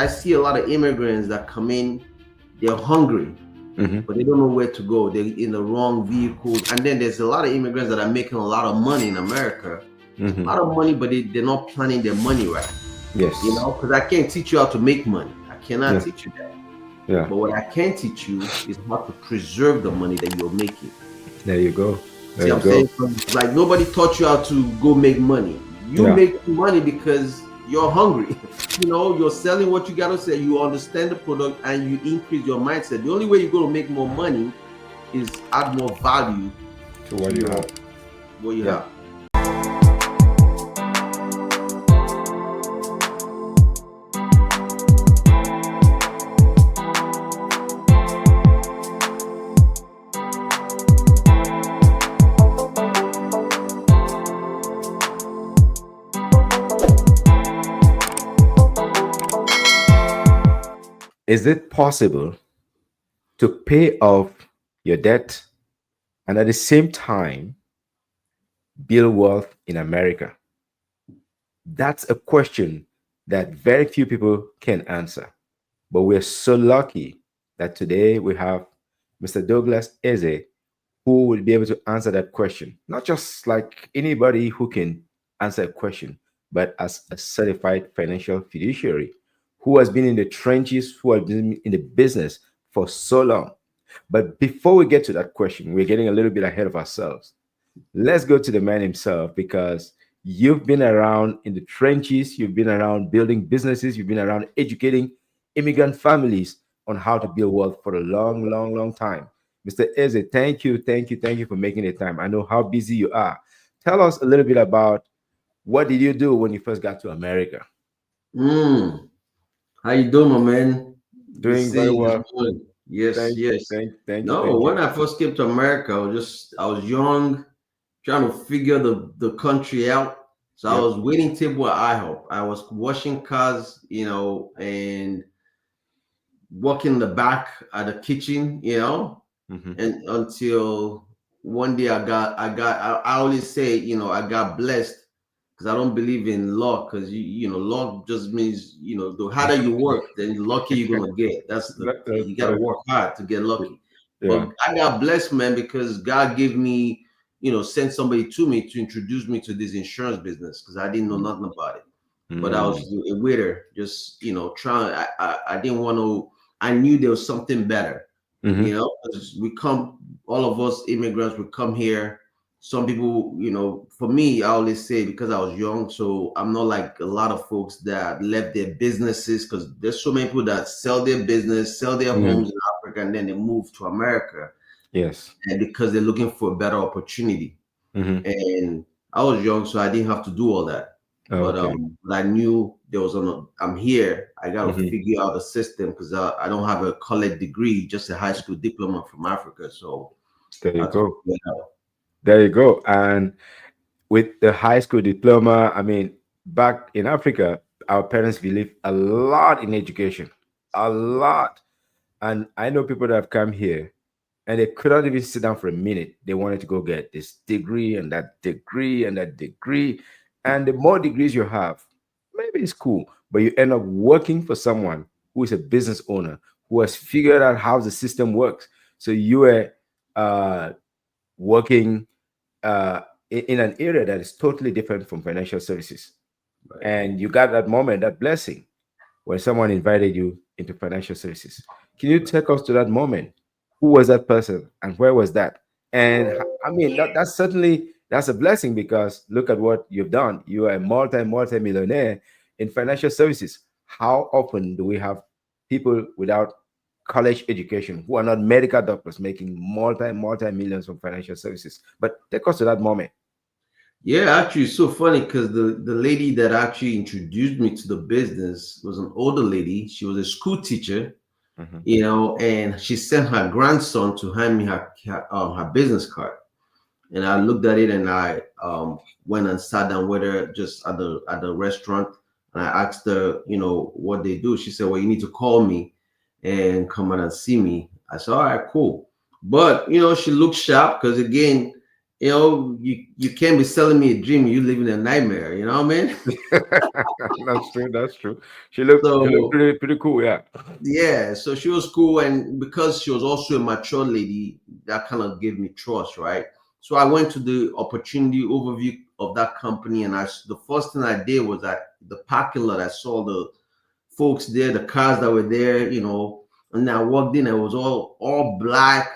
I see a lot of immigrants that come in, they're hungry, Mm-hmm. but they don't know where to go. They're in the wrong vehicles. And then there's a lot of immigrants that are making a lot of money in America, a Mm-hmm. lot of money, but they're not planning their money right. You Yes. know, because I can't teach you how to make money. I cannot Yeah. teach you that. Yeah. But what I can teach you is how to preserve the money that you're making. There you go. There See you what I'm go. saying? Like nobody taught you how to go make money. You Yeah. make money because you're hungry. You know, you're selling what you gotta sell. You understand the product and you increase your mindset. The only way you're gonna make more money is add more value To to what you have. your what you Yeah. have. Is it possible to pay off your debt and at the same time build wealth in America? That's a question that very few people can answer. But we're so lucky that today we have Mr. Douglas Eze, who will be able to answer that question. Not just like anybody who can answer a question, but as a certified financial fiduciary who has been in the trenches, who has been in the business for so long. But before we get to that question, we're getting a little bit ahead of ourselves. Let's go to the man himself because you've been around in the trenches, you've been around building businesses, you've been around educating immigrant families on how to build wealth for a long, long, long time. Mr. Eze, thank you, thank you, thank you for making the time. I know how busy you are. Tell us a little bit about what did you do when you first got to America? Mm. How you doing, my man? Good Doing very seeing you this well. morning. Yes, Thank, yes. thank you, No, thank you. when I first came to America, I was young, trying to figure the country out. So I Yep. was waiting table at IHOP. I was washing cars, and working in the back at the kitchen, Hmm. and until one day I always say, I got blessed because I don't believe in luck because luck just means the harder you work, then the luckier you're gonna get. That's the you got to That's work hard to get lucky. yeah. But I got blessed, man, because God gave me, sent somebody to me to introduce me to this insurance business because I didn't know nothing about it. But I was Mm. a waiter, just trying. I didn't want to. I knew there was something better. Hmm. 'Cause all of us immigrants, we come here. Some people, for me, I always say because I was young, so I'm not like a lot of folks that left their businesses because there's so many people that sell their business, sell their Hmm. homes in Africa, and then they move to America, Yes. and because they're looking for a better opportunity. Hmm. And I was young, so I didn't have to do all that. Okay. But I knew there was I'm here. I got to Hmm. figure out the system because I don't have a college degree, just a high school diploma from Africa. So There I you had to go. figure it out. There you go. And with the high school diploma, I mean, back in Africa, our parents believe a lot in education, a lot. And I know people that have come here and they couldn't even sit down for a minute. They wanted to go get this degree and that degree and that degree. And the more degrees you have, maybe it's cool, but you end up working for someone who is a business owner who has figured out how the system works. So you are uh, working in an area that is totally different from financial services. Right. And you got that moment, that blessing, when someone invited you into financial services. Can you take us to that moment? Who was that person and where was that? And I mean, that's certainly that's a blessing because look at what you've done. You are a multi millionaire in financial services. How often do we have people without college education who are not medical doctors making multi millions from financial services? But take us to that moment. Yeah, actually, it's so funny because the lady that actually introduced me to the business was an older lady. She was a school teacher, Mhm. and she sent her grandson to hand me her business card. And I looked at it and I went and sat down with her just at the restaurant. And I asked her, what they do. She said, "Well, you need to call me and come out and see me." I said, "All right, cool." But she looked sharp because again, you can't be selling me a dream. You living a nightmare. You know what I mean? That's true. That's true. She looked So pretty cool. Yeah. yeah, so she was cool, and because she was also a mature lady, that kind of gave me trust, right? So I went to the opportunity overview of that company, and the first thing I did was that the parking lot. I saw the folks there, the cars that were there, and I walked in. It was all black,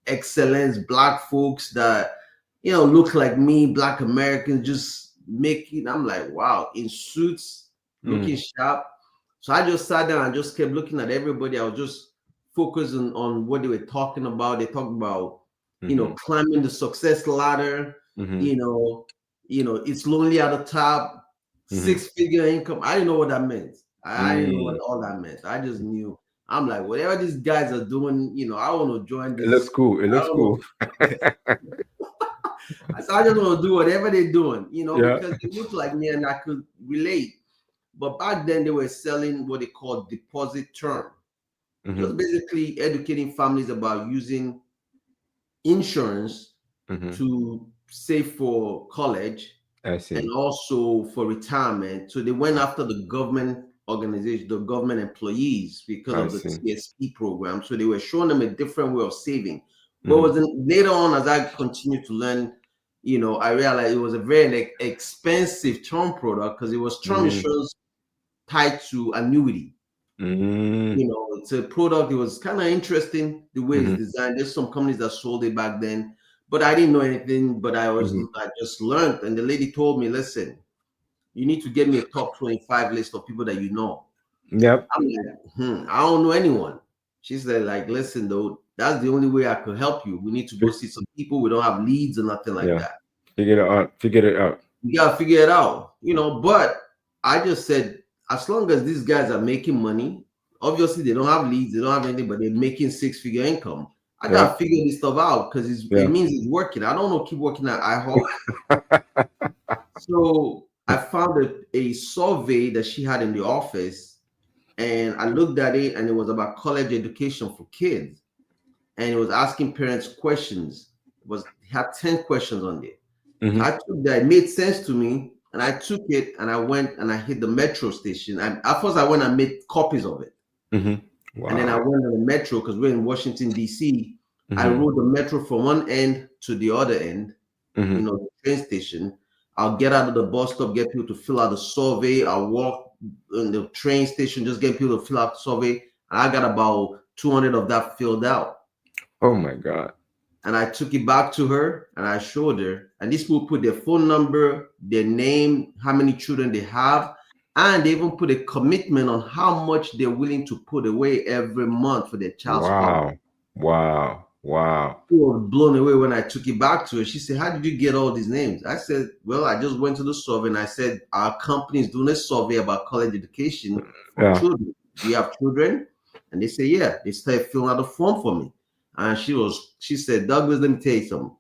excellence, black folks that look like me, black Americans, just making. I'm like, wow, in suits, looking Mm-hmm. sharp. So I just sat down and just kept looking at everybody. I was just focusing on what they were talking about. They talked about, Mm-hmm. climbing the success ladder. Mm-hmm. You know, it's lonely at the top, Mm-hmm. six-figure income. I didn't know what that meant. I didn't know what Mm. all that meant. I just knew. I'm like, whatever these guys are doing, I want to join It looks this. cool. It I looks don't cool. know. I just want to do whatever they're doing, Yeah. because they look like me and I could relate. But back then they were selling what they call deposit term, Mm-hmm. just basically educating families about using insurance Mm-hmm. to save for college I and see. also for retirement. So they went after the government organization, the government employees, because I of the see. TSP program. So they were showing them a different way of saving. But Mm-hmm. later on, as I continued to learn, I realized it was a very expensive term product because it was term Mm-hmm. insurance tied to annuity. Mm-hmm. It's a product. It was kind of interesting the way it's Mm-hmm. designed. There's some companies that sold it back then, but I didn't know anything. But Mm-hmm. I just learned, and the lady told me, "Listen, you need to get me a top 25 list of people that you know." Yep. I'm like, I don't know anyone. She said, like, listen, though, that's the only way I could help you. We need to go Fi- see some people. We don't have leads or nothing like Yeah. that. Figure it out. Figure it out. You gotta figure it out, But I just said, as long as these guys are making money, obviously they don't have leads, they don't have anything, but they're making six-figure income. I Yeah. gotta figure this stuff out because it Yeah. means it's working. I don't know, keep working at IHOP. So I found a survey that she had in the office, and I looked at it, and it was about college education for kids, and it was asking parents questions. It had 10 questions on there. So Mm-hmm. I took that. It made sense to me, and I took it and I went and I hit the metro station. And at first, I went and made copies of it, Mm-hmm. and then I Wow. went on the metro because we're in Washington D.C. I Mm-hmm. rode the metro from one end to the other end, Mm-hmm. the train station. I'll get out of the bus stop, get people to fill out the survey. I'll walk in the train station, just get people to fill out the survey. And I got about 200 of that filled out. Oh my God. And I took it back to her and I showed her. And these people put their phone number, their name, how many children they have, and they even put a commitment on how much they're willing to put away every month for their child's college. Wow. Wow. Wow. She was blown away when I took it back to her. She said, "How did you get all these names?" I said, "Well, I just went to the survey and I said, our company is doing a survey about college education for Yeah. children. Do you have children?" And they say, "Yeah." They started filling out a form for me. And she said, "Douglas, let me tell you something.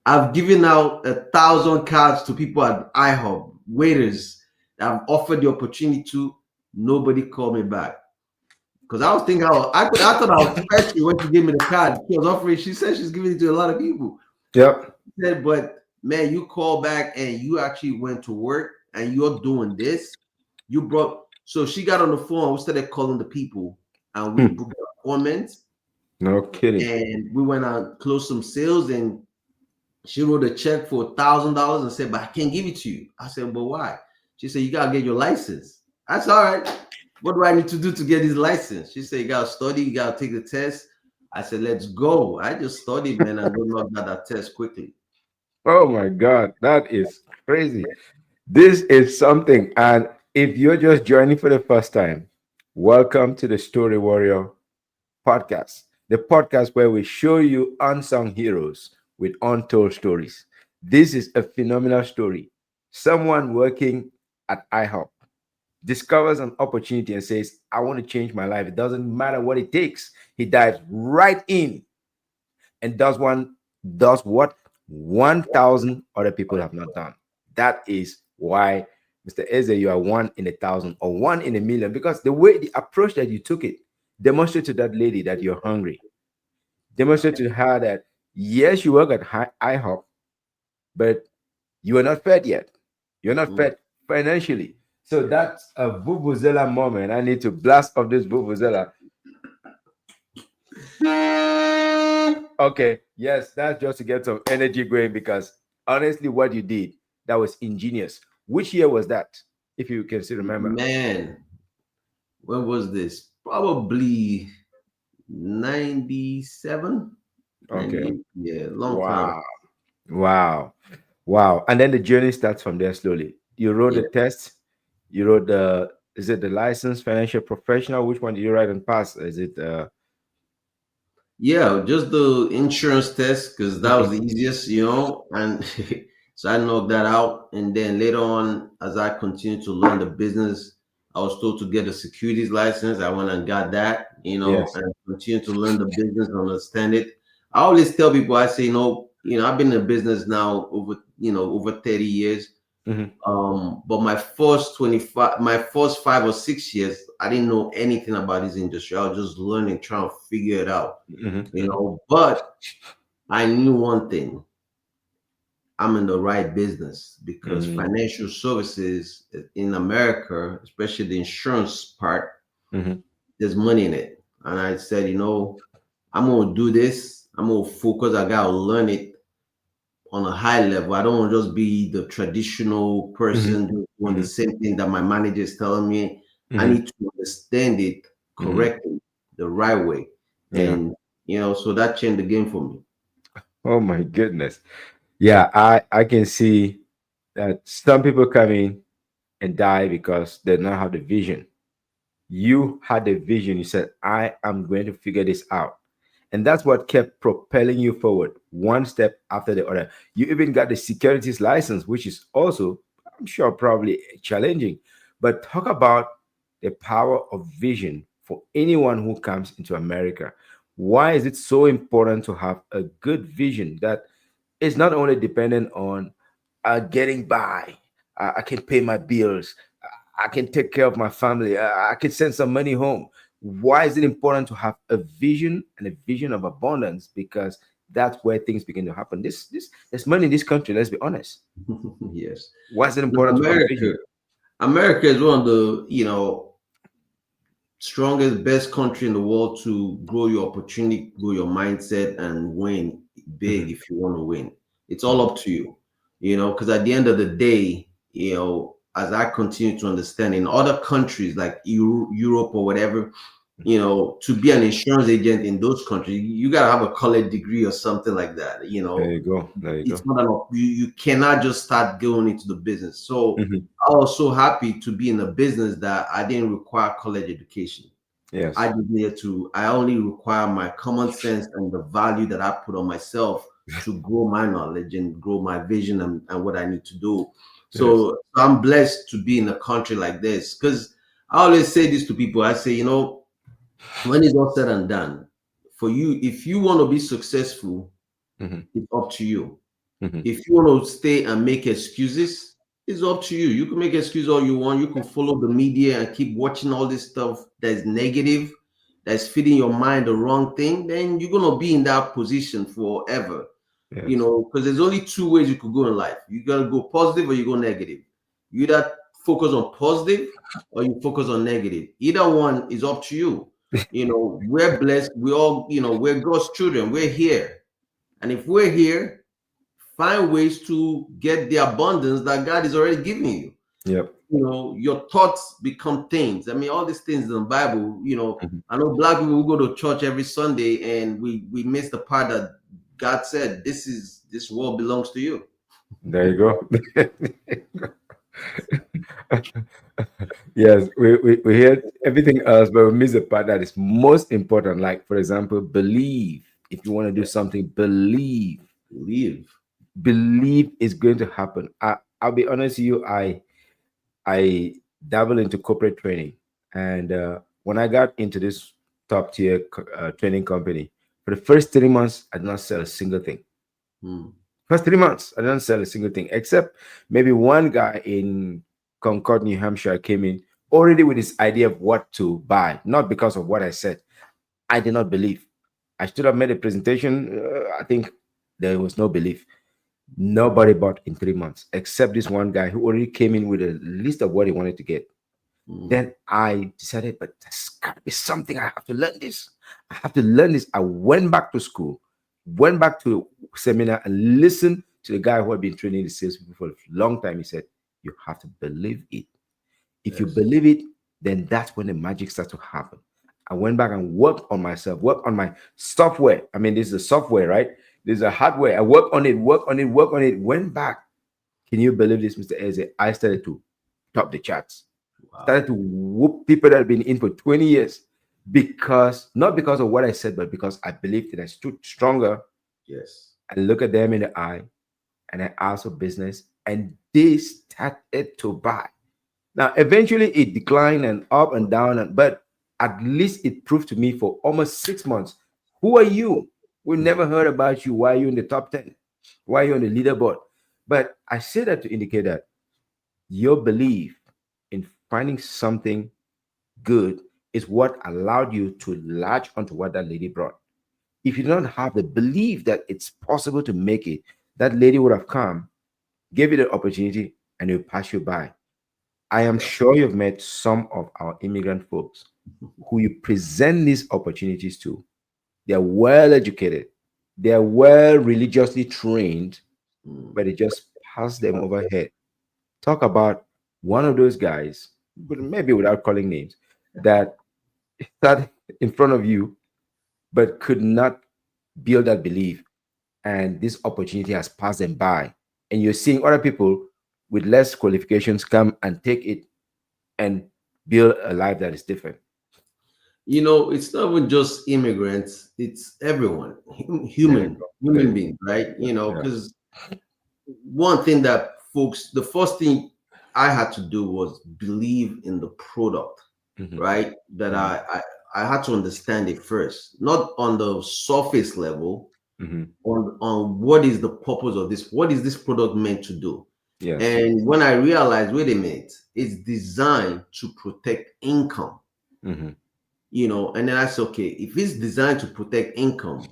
I've given out 1,000 cards to people at IHOP, waiters that I've offered the opportunity to. Nobody called me back. Because I was thinking, I thought I was special when she gave me the card. She was offering, she said she's giving it to a lot of people. Yep. She said, but man, you call back and you actually went to work and you're doing this. So she got on the phone. We started calling the people and we Hmm. booked appointments No kidding. and we went out, closed some sales, and she wrote a check for $1,000 and said, "But I can't give it to you." I said, "But why?" She said, "You gotta get your license." That's all right. What do I need to do to get this license? She said, "You gotta study, you gotta take the test." I said, "Let's go." I just studied, man, and knocked out that test quickly. Oh my God. That is crazy. This is something. And if you're just joining for the first time, welcome to the Story Warrior podcast, the podcast where we show you unsung heroes with untold stories. This is a phenomenal story. Someone working at IHOP discovers an opportunity and says, I want to change my life. It doesn't matter what it takes. He dives right in and does what 1,000 other people have not done. That is why, Mr. Eze, you are one in 1,000 or one in 1,000,000, because the approach that you took it demonstrate to that lady that you're hungry. Demonstrate to her that Yes, you work at IHOP, but you are not fed yet. You're not Mm. fed financially. So that's a vuvuzela moment. I need to blast off this vuvuzela. Okay, yes, that's just to get some energy going because honestly, what you did, that was ingenious. Which year was that? If you can still remember. Man, when was this? Probably 97, Okay. 98. Yeah, long time. Wow. Wow. Wow. And then the journey starts from there slowly. You wrote the Yeah. test, you wrote the is it the licensed financial professional? Which one did you write and pass? Is it Yeah, just the insurance test because that was mhm. the easiest, and so I knocked that out. And then later on, as I continued to learn the business, I was told to get a securities license. I went and got that, Yes. and continued to learn the business, understand it. I always tell people, I say, I've been in business now over 30 years. Hmm. But my first 5 or 6 years, I didn't know anything about this industry. I was just learning, trying to figure it out, Hmm. Hmm. but I knew one thing: I'm in the right business because Hmm. financial services in America, especially the insurance part, Hmm. there's money in it. And I said, I'm gonna do this. I'm gonna focus. I gotta learn it on a high level. I don't want to just be the traditional Hmm. person doing the Hmm. same thing that my manager is telling me. I Hmm. need to understand it Hmm. correctly, the right way. Yeah. And so that changed the game for me. Oh my goodness. Yeah, I can see that some people come in and die because they don't have the vision. You had a vision. You said, I am going to figure this out. And that's what kept propelling you forward, one step after the other. You even got the securities license, which is also, I'm sure, probably challenging. But talk about the power of vision for anyone who comes into America. Why is it so important to have a good vision that is not only dependent on getting by? I can pay my bills. I can take care of my family. I can send some money home. Why is it important to have a vision and a vision of abundance? Because that's where things begin to happen. There's money in this country. Let's be honest. Yes. Why is it No, important to have a America. vision? America is one of the, strongest, best country in the world to grow your opportunity, grow your mindset, and win big Mhm, if you want to win. It's all mhm, up to you, because at the end of the day, as I continue to understand in other countries like Europe or whatever, mhm. to be an insurance agent in those countries, you got to have a college degree or something like that. There you go. There you It's go. not enough. You cannot just start going into the business. So Mhm. I was so happy to be in a business that I didn't require college education. I Yes. just needed to, I only require my common sense and the value that I put on myself to grow my knowledge and grow my vision and what I need to do. Yes. So I'm blessed to be in a country like this because I always say this to people. I say, when it's all said and done, for you, if you want to be successful, Mhm, it's up to you. mhm. If you want to stay and make excuses, it's up to you. You can make excuses all you want. You can follow the media and keep watching all this stuff that's negative, that's feeding your mind the wrong thing. Then you're gonna be in that position forever. Yes. Because there's only two ways you could go in life. You gotta go positive or you go negative. You either focus on positive or you focus on negative. Either one is up to you. We're blessed. We all, we're God's children. We're here. And if we're here, find ways to get the abundance that God is already giving you. Yep. Your thoughts become things. I mean, all these things in the Bible, Mhm. I know black people who go to church every Sunday and we miss the part that God said, this world belongs to you. There you go. Yes, we hear everything else, but we miss the part that is most important. Like, for example, believe. If you want to do something, believe. Leave. Believe is going to happen. I'll be honest with you, I dabble into corporate training. And when I got into this top tier training company, for the first 3 months, I did not sell a single thing. Hmm. First 3 months, I didn't sell a single thing, except maybe one guy in Concord, New Hampshire came in already with this idea of what to buy, not because of what I said. I did not believe. I stood up, made a presentation, I think There was no belief. Nobody bought in 3 months except this one guy who already came in with a list of what he wanted to get. Mm. Then I decided, but there's got to be something. I have to learn this. I have to learn this. I went back to school, went back to a seminar and listened to the guy who had been training the salespeople for a long time. He said, you have to believe it. If you Yes. believe it, then that's when the magic starts to happen. I went back and worked on myself, worked on my software. I mean, this is a software, right? There's a hardware. I worked on it, worked on it, worked on it, went back. Can you believe this, Mr. Eze? I started to top the charts, started Wow. to whoop people that have been in for 20 years because not because of what I said, but because I believed it. I stood stronger. Yes. I look at them in the eye and I asked for business, and they started to buy. Now, eventually it declined and up and down, but at least it proved to me for almost 6 months. Who are you? We never heard about you. Why are you in the top 10? Why are you on the leaderboard? But I say that to indicate that your belief in finding something good is what allowed you to latch onto what that lady brought. If you don't have the belief that it's possible to make it, that lady would have come, gave you the opportunity, and it will pass you by. I am Yeah. sure you've met some of our immigrant folks who you present these opportunities to. They are well educated, they are well religiously trained, Mm. but they just pass them overhead. Talk about one of those guys, but maybe without calling names, that sat in front of you but could not build that belief. And this opportunity has passed them by. And you're seeing other people with less qualifications come and take it and build a life that is different. It's not even just immigrants, it's everyone, There you go. There human you beings, right? go. Yeah. Because one thing that folks, the first thing I had to do was believe in the product, Mhm, right? That mhm, I had to understand it first, not on the surface level, mhm. on what is the purpose of this, what is this product meant to do. Yes. And when I realized, wait a minute, it's designed to protect income, Mhm. and then I said, okay, if it's designed to protect income,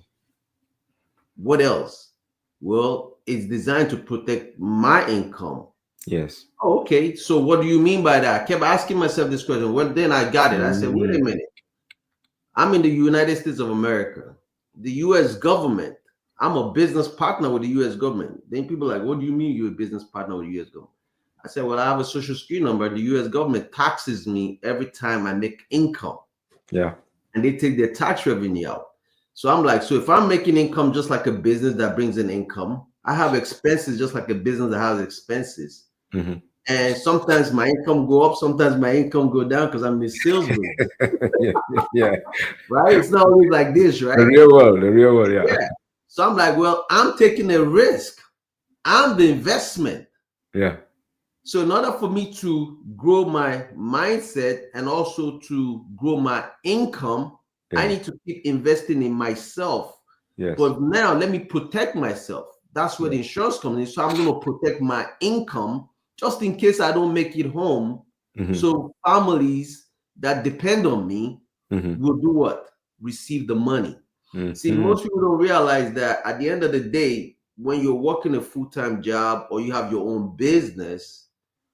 what else? Well, it's designed to protect my income. Yes. Oh, okay, so what do you mean by that? I kept asking myself this question. Well, then I got it. I said, wait Mm, a minute, I'm in the United States of America, the US government. I'm a business partner with the US government. Then people are like, what do you mean you're a business partner with the US government? I said, well, I have a social security number. The US government taxes me every time I make income, yeah. and they take their tax revenue out. So I'm like, so if I'm making income just like a business that brings in income, I have expenses just like a business that has expenses. Mhm. And sometimes my income go up, sometimes my income go down because I'm in sales business, Yeah. Yeah. right? It's not always like this, The right? real world. The real world. Yeah. Yeah. So I'm like, well, I'm taking a risk. I'm the investment. Yeah. So in order for me to grow my mindset and also to grow my income, I Yeah. need to keep investing in myself. Yes. But now let me protect myself. That's where the Yes. insurance comes in. So I'm going to protect my income just in case I don't make it home. Mhm, So families that depend on me mhm, will do what? Receive the money. See, mhm. most people don't realize that at the end of the day, when you're working a full-time job or you have your own business,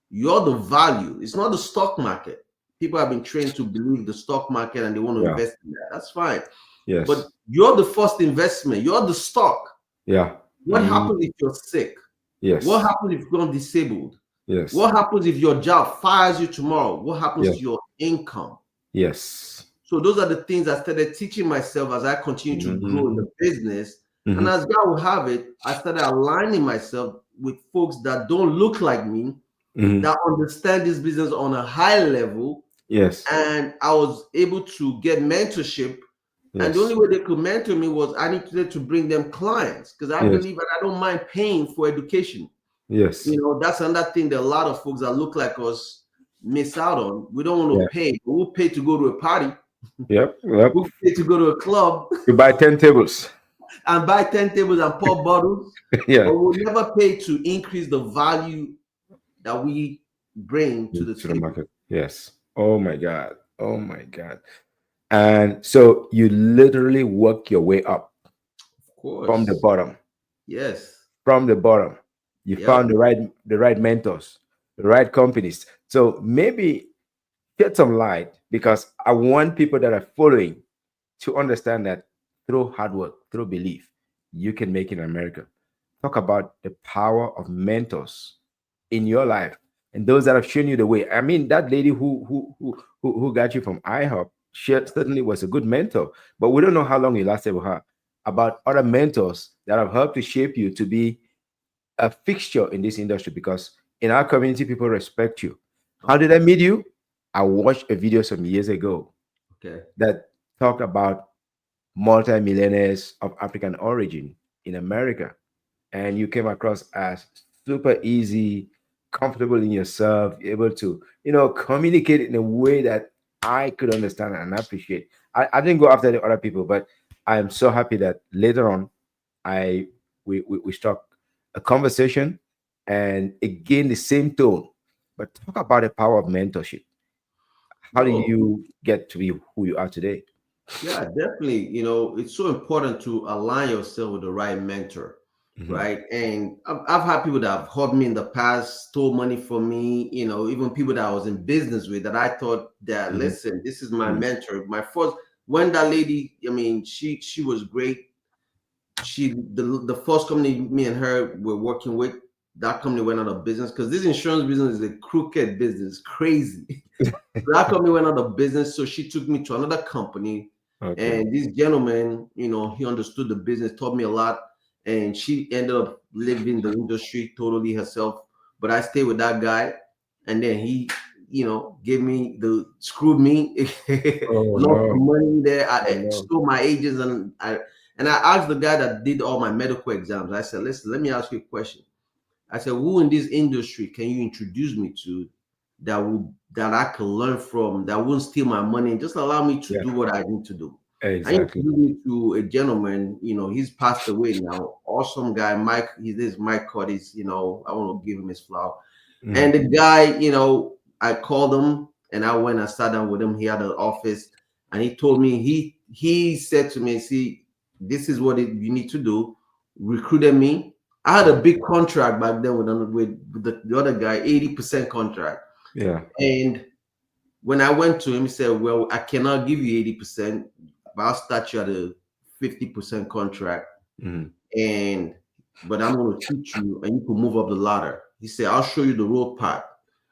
you're the value. It's not the stock market. People have been trained to believe the stock market and they want to Yeah. invest in that. That's fine. But Yes. you're the first investment. You're the stock. Yeah. What Mm, happens if you're sick? What yes. happens if you're disabled? Yes. What happens if your job fires you tomorrow? What happens Yeah. to your income? Yes. So those are the things I started teaching myself as I continue to grow in Mhm, the business. And mhm, as God will have it, I started aligning myself with folks that don't look like me, mhm. that understand this business on a high level. Yes. And I was able to get mentorship. And the only Yes. way they could mentor me was I needed to bring them clients because I Yes. believe that I don't mind paying for education. Yes. That's another thing that a lot of folks that look like us miss out on. We don't want Yeah. to pay, but we'll pay to go to a party, Yep. Yep. we'll pay to go to a club You buy 10 tables. and buy 10 tables and pour bottles, Yeah. but we'll never pay to increase the value that we bring to the To the table. market. Yes. Oh my God. Oh my God. And so you literally work your way up Of from the course. bottom. Yes. from the bottom. You found Yep. the right mentors, the right companies. So maybe shed some light, because I want people that are following to understand that through hard work, through belief, you can make it in America. Talk about the power of mentors in your life and those that have shown you the way. I mean, that lady who got you from IHOP, she certainly was a good mentor, but we don't know how long you lasted with her. About other mentors that have helped to shape you to be a fixture in this industry, because in our community, people respect you. How did I Okay. meet you? I watched a video some years ago Okay. that talked about multi-millionaires of African origin in America, and you came across as super easy, comfortable in yourself, able to, communicate in a way that I could understand and appreciate. I didn't go after the other people, but I am so happy that later on I we struck a conversation and again the same tone. But talk about the power of mentorship. How did No. you get to be who you are today? Yeah, definitely. It's so important to align yourself with the right mentor, Hmm. right? And I've had people that have helped me in the past, stole money from me, even people that I was in business with that I thought that, Hmm. listen, this is my mentor. When that lady, I mean, she was great. The first company me and her were working with, that company went out of business because this insurance business is a crooked business, crazy. That company went out of business, so she took me to another company. Okay. And this gentleman, he understood the business, taught me a lot, and she ended up leaving the industry totally herself. But I stayed with that guy, and then he, gave me screwed me, Oh lost no. some money there. Oh I no. stole my agents, and I asked the guy that did all my medical exams. I said, listen, let me ask you a question. I said, who in this industry can you introduce me to that I can learn from, that won't steal my money and just allow me to Yeah. do what I need to do? I Exactly. introduced me to a gentleman, he's passed away now. Awesome guy, Mike. His name is Mike Curtis. I want to give him his flower. Hmm. And the guy, I called him and I went and sat down with him. He had an office, and he told me he said to me, "See, this is what you need to do." Recruited me. I had a big contract back then with the other guy, 80% contract. Yeah. And when I went to him, he said, "Well, I cannot give you 80%, but I'll start you at a 50% contract." Hmm. And but I'm going to teach you and you can move up the ladder. He said, I'll show you the road path.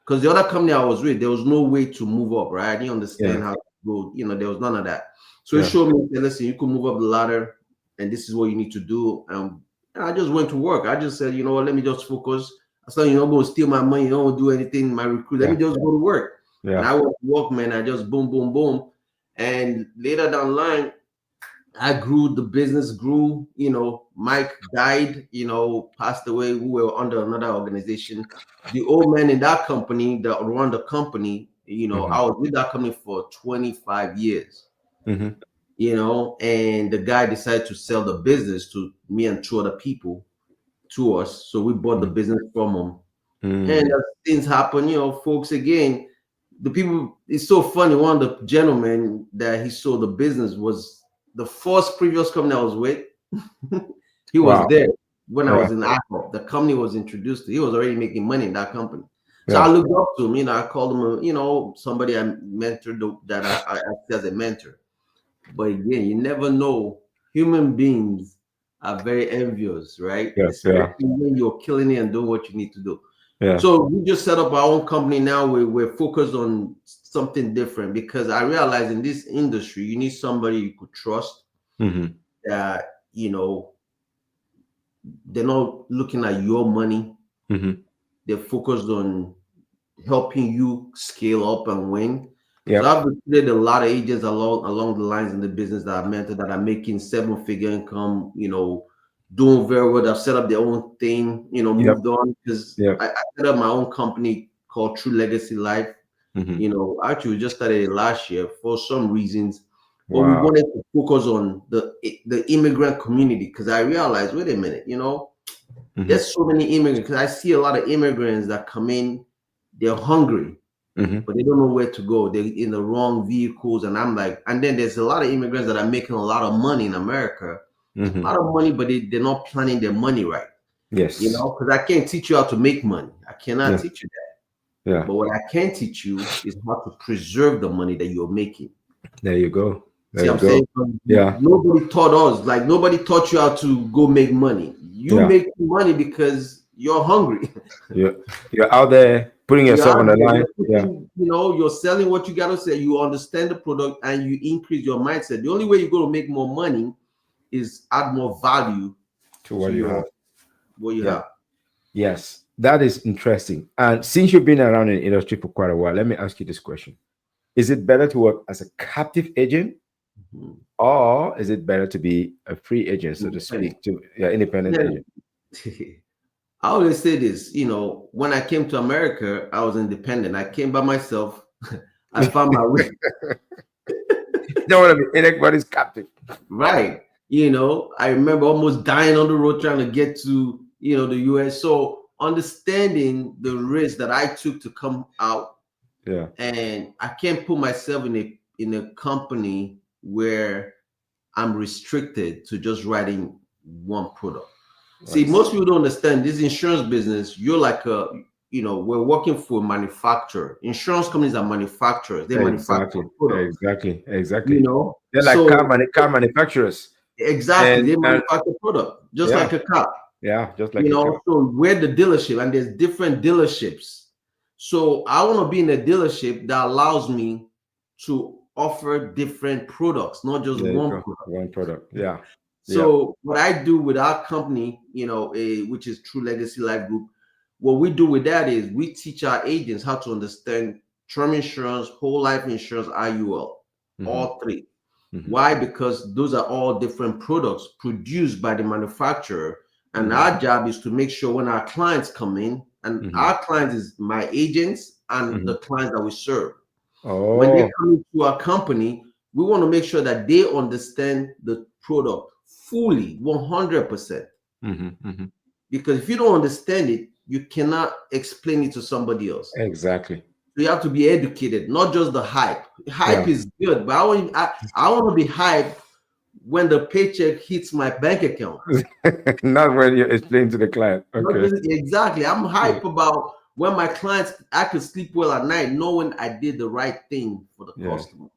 Because the other company I was with, there was no way to move up, right? I didn't Yeah. understand how to go, there was none of that. So he Yeah. showed me, he said, listen, you can move up the ladder and this is what you need to do. And I just went to work. I just said, you know what, let me just focus. I said, you're not going to steal my money, you don't want to do anything, my recruit. Let me Yeah. just go to work. And Yeah. I went to work, man. I just boom, boom, boom. And later down the line, I grew, the business grew, Mike died, passed away. We were under another organization. The old man in that company that run the company, Hmm. I was with that company for 25 years, Hmm. and the guy decided to sell the business to me and two other people to us. So we bought the business from him. And Hmm. as things happen, folks, again, the people, it's so funny. One of the gentlemen that he sold the business was the first previous company I was with. He was Wow. there when I Yeah. was in Apple. The company was introduced to. He was already making money in that company. So I Yeah. looked up to him. I called him, somebody I mentored that I acted as a mentor. But again, you never know. Human beings are very envious, right? Yeah. Especially Yeah. when you're killing it and doing what you need to do. Yeah. So we just set up our own company now. We're focused on something different because I realize in this industry, you need somebody you could trust Hmm. that, they're not looking at your money. Hmm. They're focused on helping you scale up and win. So Yep. I've recruited a lot of agents along the lines in the business that I've mentored that are making seven-figure income, doing very well. I've set up their own thing, Yep. moved on because Yep. I set up my own company called True Legacy Life. Hmm. Actually we just started it last year for some reasons, but we Wow. wanted to focus on the immigrant community because I realized, wait a minute, Hmm. there's so many immigrants because I see a lot of immigrants that come in, they're hungry, Hmm. but they don't know where to go. They're in the wrong vehicles. And I'm like, and then there's a lot of immigrants that are making a lot of money in America. Mm-hmm. a lot of money, but they're not planning their money right. You Yes. know, because I can't teach you how to make money. I cannot Yeah. teach you that. Yeah. But what I can teach you is how to preserve the money that you're making. There you go. See There what you I'm saying? go. Yeah. Nobody taught us, like nobody taught you how to go make money. You Yeah. make money because you're hungry. You're out there putting You're yourself on out the there, line. you're Yeah. putting, you're selling what you gotta sell. You understand the product and you increase your mindset. The only way you're gonna make more money is add more value To to what you have. your what you Yeah. have. Yes. That is interesting. And since you've been around in the industry for quite a while, let me ask you this question. Is it better to work as a captive agent, Mhm. or is it better to be a free agent, so to Independent. speak, to independent Yeah. agent? I always say this, when I came to America, I was independent. I came by myself. I found my way. You don't want to be anybody's captive. Right. I remember almost dying on the road trying to get to, the US. So understanding the risk that I took to come out, Yeah. and I can't put myself in a company where I'm restricted to just writing one product. See, Right. most people don't understand this insurance business. You're like we're working for a manufacturer. Insurance companies are manufacturers. They manufacture Exactly. products, Exactly. you Exactly. know. They're like So car manufacturers. exactly, And they manufacture product just yeah, like a car. yeah, just like a car. So we're the dealership, and there's different dealerships. So I want to be in a dealership that allows me to offer different products, not just There you one go. product. One product. Yeah. Yeah. So what I do with our company, which is True Legacy Life Group, what we do with that is we teach our agents how to understand term insurance, whole life insurance, IUL, Mm-hmm. all three. Mm-hmm. Why? Because those are all different products produced by the manufacturer. And Mm-hmm. our job is to make sure when our clients come in, and Mm-hmm. our clients is my agents and Mm-hmm. the clients that we serve. When they Oh. come into our company, we want to make sure that they understand the product fully, 100%. Mm-hmm. Mm-hmm. Because if you don't understand it, you cannot explain it to somebody else. Exactly. So you have to be educated, not just the hype. Hype Yeah. is good, but I want to be hyped when the paycheck hits my bank account. Not when you explain to the client. Not Okay. exactly. I'm Yeah. hype about when my clients, I could sleep well at night knowing I did the right thing for the Yeah. customer.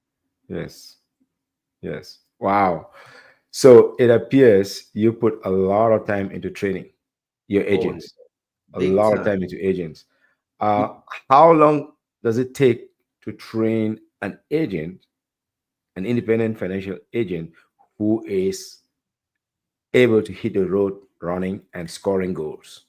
Yes. Yes. Wow. So it appears you put a lot of time into training your Oh, agents, a big lot of time. time into agents. How long does it take to train an agent, an independent financial agent who is able to hit the road running and scoring goals?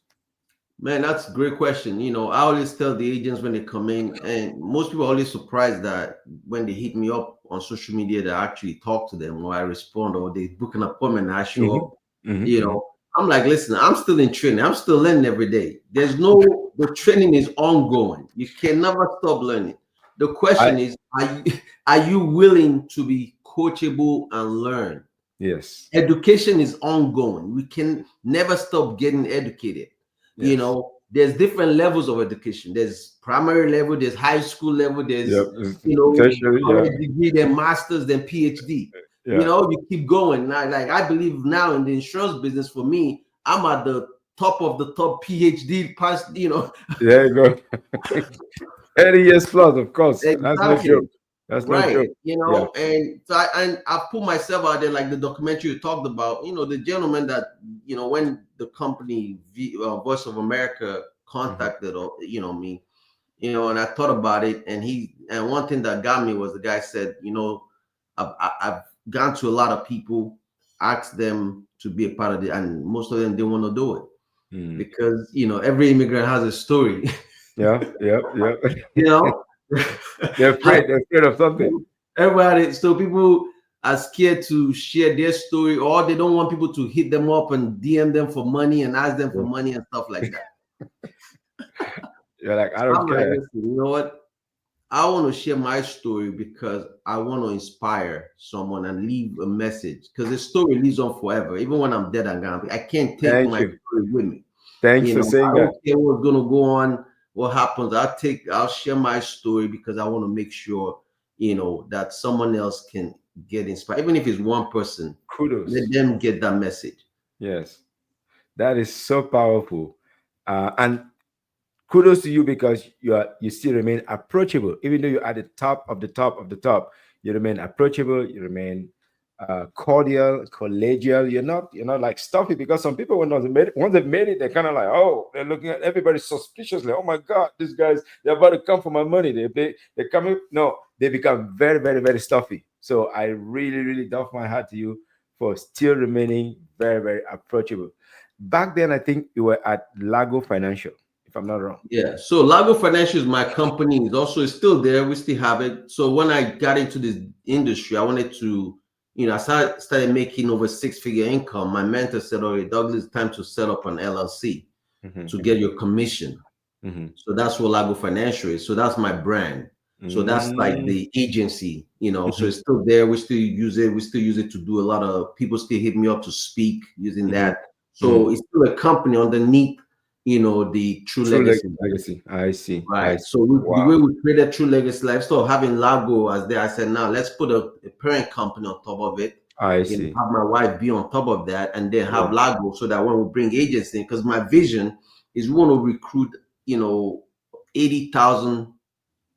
Man, that's a great question. I always tell the agents when they come in, and most people are always surprised that when they hit me up on social media, that I actually talk to them or I respond or they book an appointment and I show Hmm. up. You Hmm. know, I'm like, listen, I'm still in training. I'm still learning every day. The training is ongoing. You can never stop learning. The I question is, are you willing to be coachable and learn? Yes, Education is ongoing. We can never stop getting educated. yes, There's different levels of education. There's primary level, there's high school level, yeah, there's tertiary, yeah, college degree, then masters, then PhD. yeah. You keep going. Now, like I believe now in the insurance business, for me, I'm at the top of the top PhD past. There you go. 30 years plus, of course. That's no joke. Exactly. That's no Right. joke. Yeah. And so I put myself out there like the documentary you talked about, the gentleman that, when the company Voice of America Mhm. contacted me, and I thought about it, and one thing that got me was the guy said, I've gone to a lot of people, asked them to be a part of it, and most of them didn't want to do it Mm. because every immigrant has a story. Yeah, yeah, yeah. you know They're afraid. They're afraid of something. Everybody, so people are scared to share their story, or they don't want people to hit them up and DM them for money and ask them for Yeah. money and stuff like that. You're like, I So don't I'm like, care. listen, you know what? I want to share my story because I want to inspire someone and leave a message. Because the story lives on forever. Even when I'm dead and gone, I can't take Thank my you. story with me. Thanks for I saying don't that. care what's gonna go on, what happens. I'll share my story because I want to make sure, that someone else can get inspired, even if it's one person. Let Kudos. them get that message. Yes, that is so powerful. And kudos to you because you still remain approachable, even though you're at the top of the top of the top. You remain approachable. You remain cordial, collegial. You're not like stuffy, because some people, once they've made it, they're kind of like, oh, they're looking at everybody suspiciously. Oh my God, these guys, they're about to come for my money. They're coming. No, they become very, very, very stuffy. So I really, really doff my hat to you for still remaining very, very approachable. Back then, I think you were at Lago Financial, if I'm not wrong. Yeah. So Lago Financial is my company. It's still there. We still have it. So when I got into this industry, I wanted to, I started making over six-figure income. My mentor said, "Oh, Douglas, it's time to set up an LLC Mhm, to get your commission." mhm. So that's what Lago Financial is. So that's my brand. So that's like Mm, the agency. So mhm, it's still there. We still use it. We still use it to do a lot of people still hit me up to speak using mhm, that. mhm. So it's still a company underneath, the True True Legacy. legacy. I see. I Right. So see. the Wow. way we created True Legacy Lifestyle, having Lago as there, I said, now let's put a parent company on top of it. I see. Have my wife be on top of that, and then have Yeah. Lago so that when we bring agents in, because my vision is we want to recruit, 80,000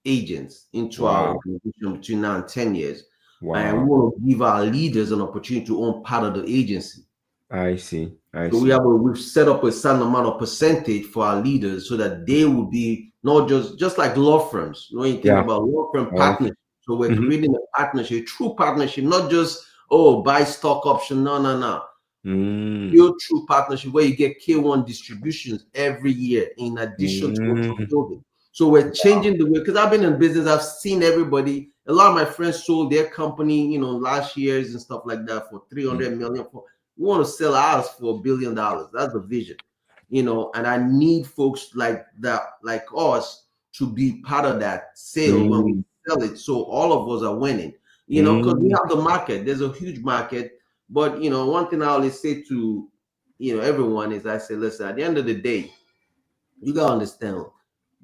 agents into our Wow. organization between now and 10 years. And we Wow. want to give our leaders an opportunity to own part of the agency. I see. I So see. we've set up a certain amount of percentage for our leaders so that they will be not just like law firms. When you think Yeah. about law firm I see. partnership, so we're Mhm. creating a partnership, a true partnership, not just buy stock option. No, no, no. Mm, Real true partnership where you get K1 distributions every year in addition to what you're mm. building. So we're changing the way, because I've been in business, I've seen everybody. A lot of my friends sold their company, last years and stuff like that for Mm, 300 million. We want to sell ours for $1 billion. That's the vision, and I need folks like that, like us, to be part of that sale when we mm, sell it. So all of us are winning, because we mm. have the market. There's a huge market. But one thing I always say to everyone is, I say, listen, at the end of the day, you gotta understand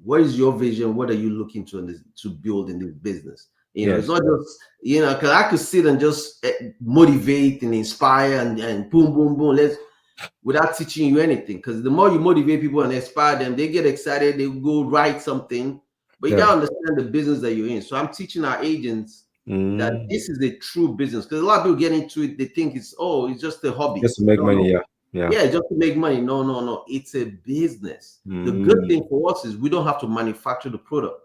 what is your vision, what are you looking to build in this business. It's Yes. not just because I could sit and just motivate and inspire and boom, boom, boom. Without teaching you anything. Because the more you motivate people and inspire them, they get excited, they go write something. But you Yeah. gotta understand the business that you're in. So I'm teaching our agents that Mm. this is a true business. Because a lot of people get into it, they think it's just a hobby. Just to make No, no. money. Yeah. Yeah. Yeah, just to make money. No, no, no. It's a business. The good Mm. thing for us is we don't have to manufacture the product.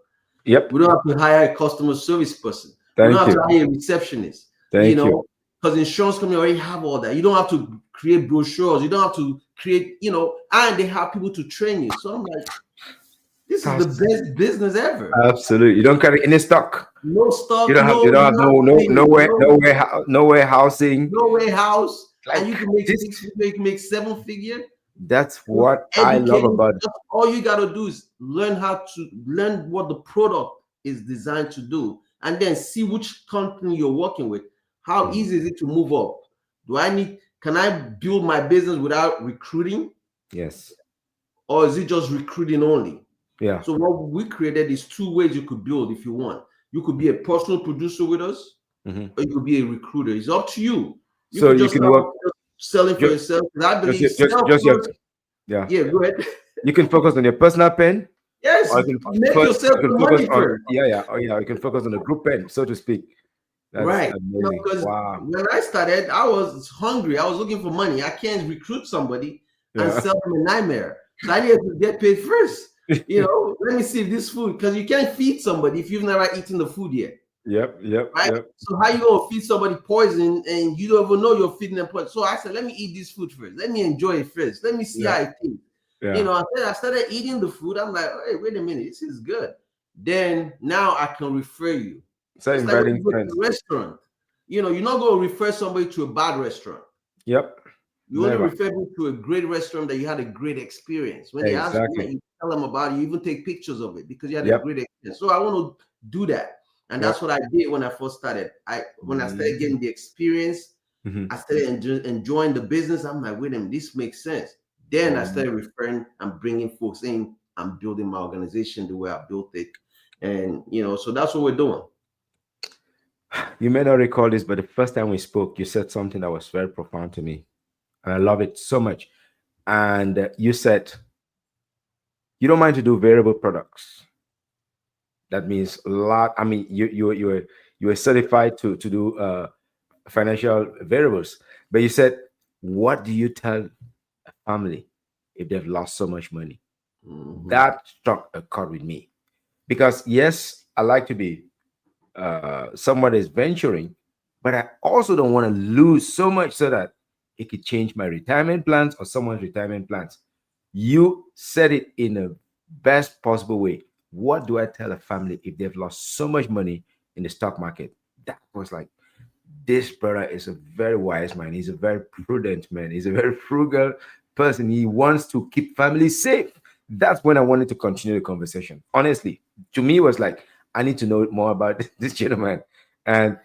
Yep. We don't have to hire a customer service person. We don't Thank have to you. hire a receptionist, Thank you. because insurance company already have all that. You don't have to create brochures. You don't have to create, and they have people to train you. So I'm like, this is the Abs- best business ever. Absolutely. You don't carry any stock. No You stock, don't have. no You don't have nothing, no warehousing. no warehouse, and Like you can make this. 6 figure, you can make 7 figure. That's what I love Educating, about it. all you got to do is learn what the product is designed to do, and then see which company you're working with. How Mm. easy is it to move up? Can I build my business without recruiting, Yes. or is it just recruiting only? Yeah. So what we created is two ways you could build if you want. You could be a personal producer with us, Mhm. or you could be a recruiter. It's up to you. You So could you just can start work selling for just yourself. And I just believe just your sell. yeah. Yeah, go ahead. You can focus on your personal pen, Yes, or you can make yourself you can the focus money on first. you can focus on the group pen, so to speak. That's Right. amazing. Because Wow. when I started, I was hungry. I was looking for money. I can't recruit somebody and Yeah. sell them a nightmare. So I needed to get paid first. Let me see if this food, because you can't feed somebody if you've never eaten the food yet. Yep. Yep. Right? Yep. So how you gonna feed somebody poison and you don't even know you're feeding them poison? So I said, let me eat this food first. Let me enjoy it first. Let me see Yeah. how it tastes. Yeah. I started eating the food. I'm like, hey, wait a minute, this is good. Then now I can refer you. So Just like when inviting you go to friends. a restaurant, you're not going to refer somebody to a bad restaurant. Yep. You only Never. refer them to a great restaurant that you had a great experience. When they ask you, Exactly. you tell them about it, you even take pictures of it because you had a Yep. great experience. So I want to do that. And that's Yep. what I did when I first started. When I started Mm-hmm. getting the experience, Mm-hmm. I started enjoying the business. I'm like, wait a minute, this makes sense. Then I Mm. started referring and bringing folks in. I'm building my organization the way I built it. And, so that's what we're doing. You may not recall this, but the first time we spoke, you said something that was very profound to me. And I love it so much. And you said you don't mind to do variable products. That means a lot. I mean, you were certified to do financial variables, but you said, what do you tell a family if they've lost so much money? Hmm. That struck a chord with me because yes, I like to be someone is venturing, but I also don't want to lose so much so that it could change my retirement plans or someone's retirement plans. You said it in a best possible way. What do I tell a family if they've lost so much money in the stock market? That was like, this brother is a very wise man. He's a very prudent man. He's a very frugal person. He wants to keep family safe. That's when I wanted to continue the conversation. Honestly, to me, it was like, I need to know more about this gentleman. And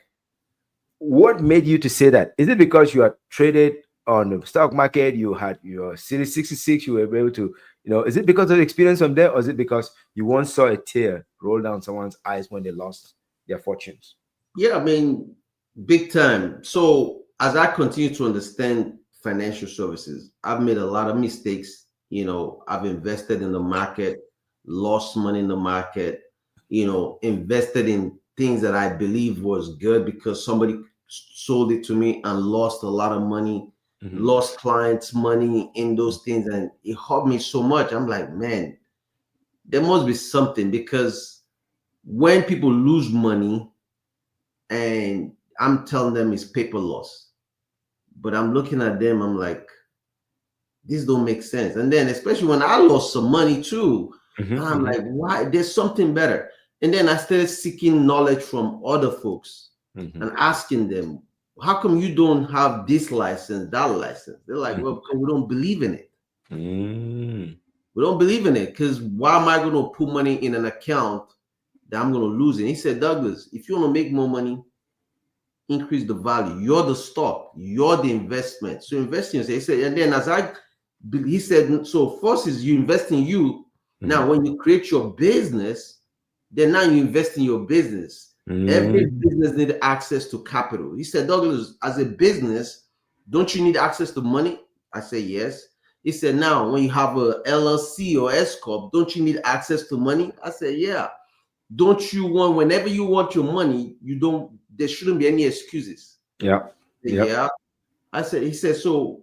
what made you to say that? Is it because you had traded on the stock market? You had your Series 66, you were able to, is it because of the experience from there, or is it because you once saw a tear roll down someone's eyes when they lost their fortunes? Yeah, I mean, big time. So as I continue to understand financial services, I've made a lot of mistakes. I've invested in the market, lost money in the market, invested in things that I believe was good because somebody sold it to me and lost a lot of money, Mhm. lost clients' money in those things. And it hurt me so much. I'm like, man, there must be something because when people lose money, and I'm telling them it's paper loss. But I'm looking at them, I'm like, this don't make sense. And then especially when I lost some money too, Mhm, and I'm mhm, like, why? There's something better. And then I started seeking knowledge from other folks mhm, and asking them, how come you don't have this license, that license? They're like, well, mhm. because we don't believe in it. Mm. We don't believe in it because why am I going to put money in an account that I'm going to lose it? He said, Douglas, if you want to make more money, increase the value. You're the stock, you're the investment. So invest in yourself. He said, and then he said, so first is you invest in you. Now, Mhm. when you create your business, then now you invest in your business. Every Mm. business need access to capital. He said, Douglas, as a business, don't you need access to money? I say yes. He said, now when you have a LLC or S corp, don't you need access to money? I said, yeah. Don't you want whenever you want your money, you don't there shouldn't be any excuses. Yep. Yep. Yeah. He said, so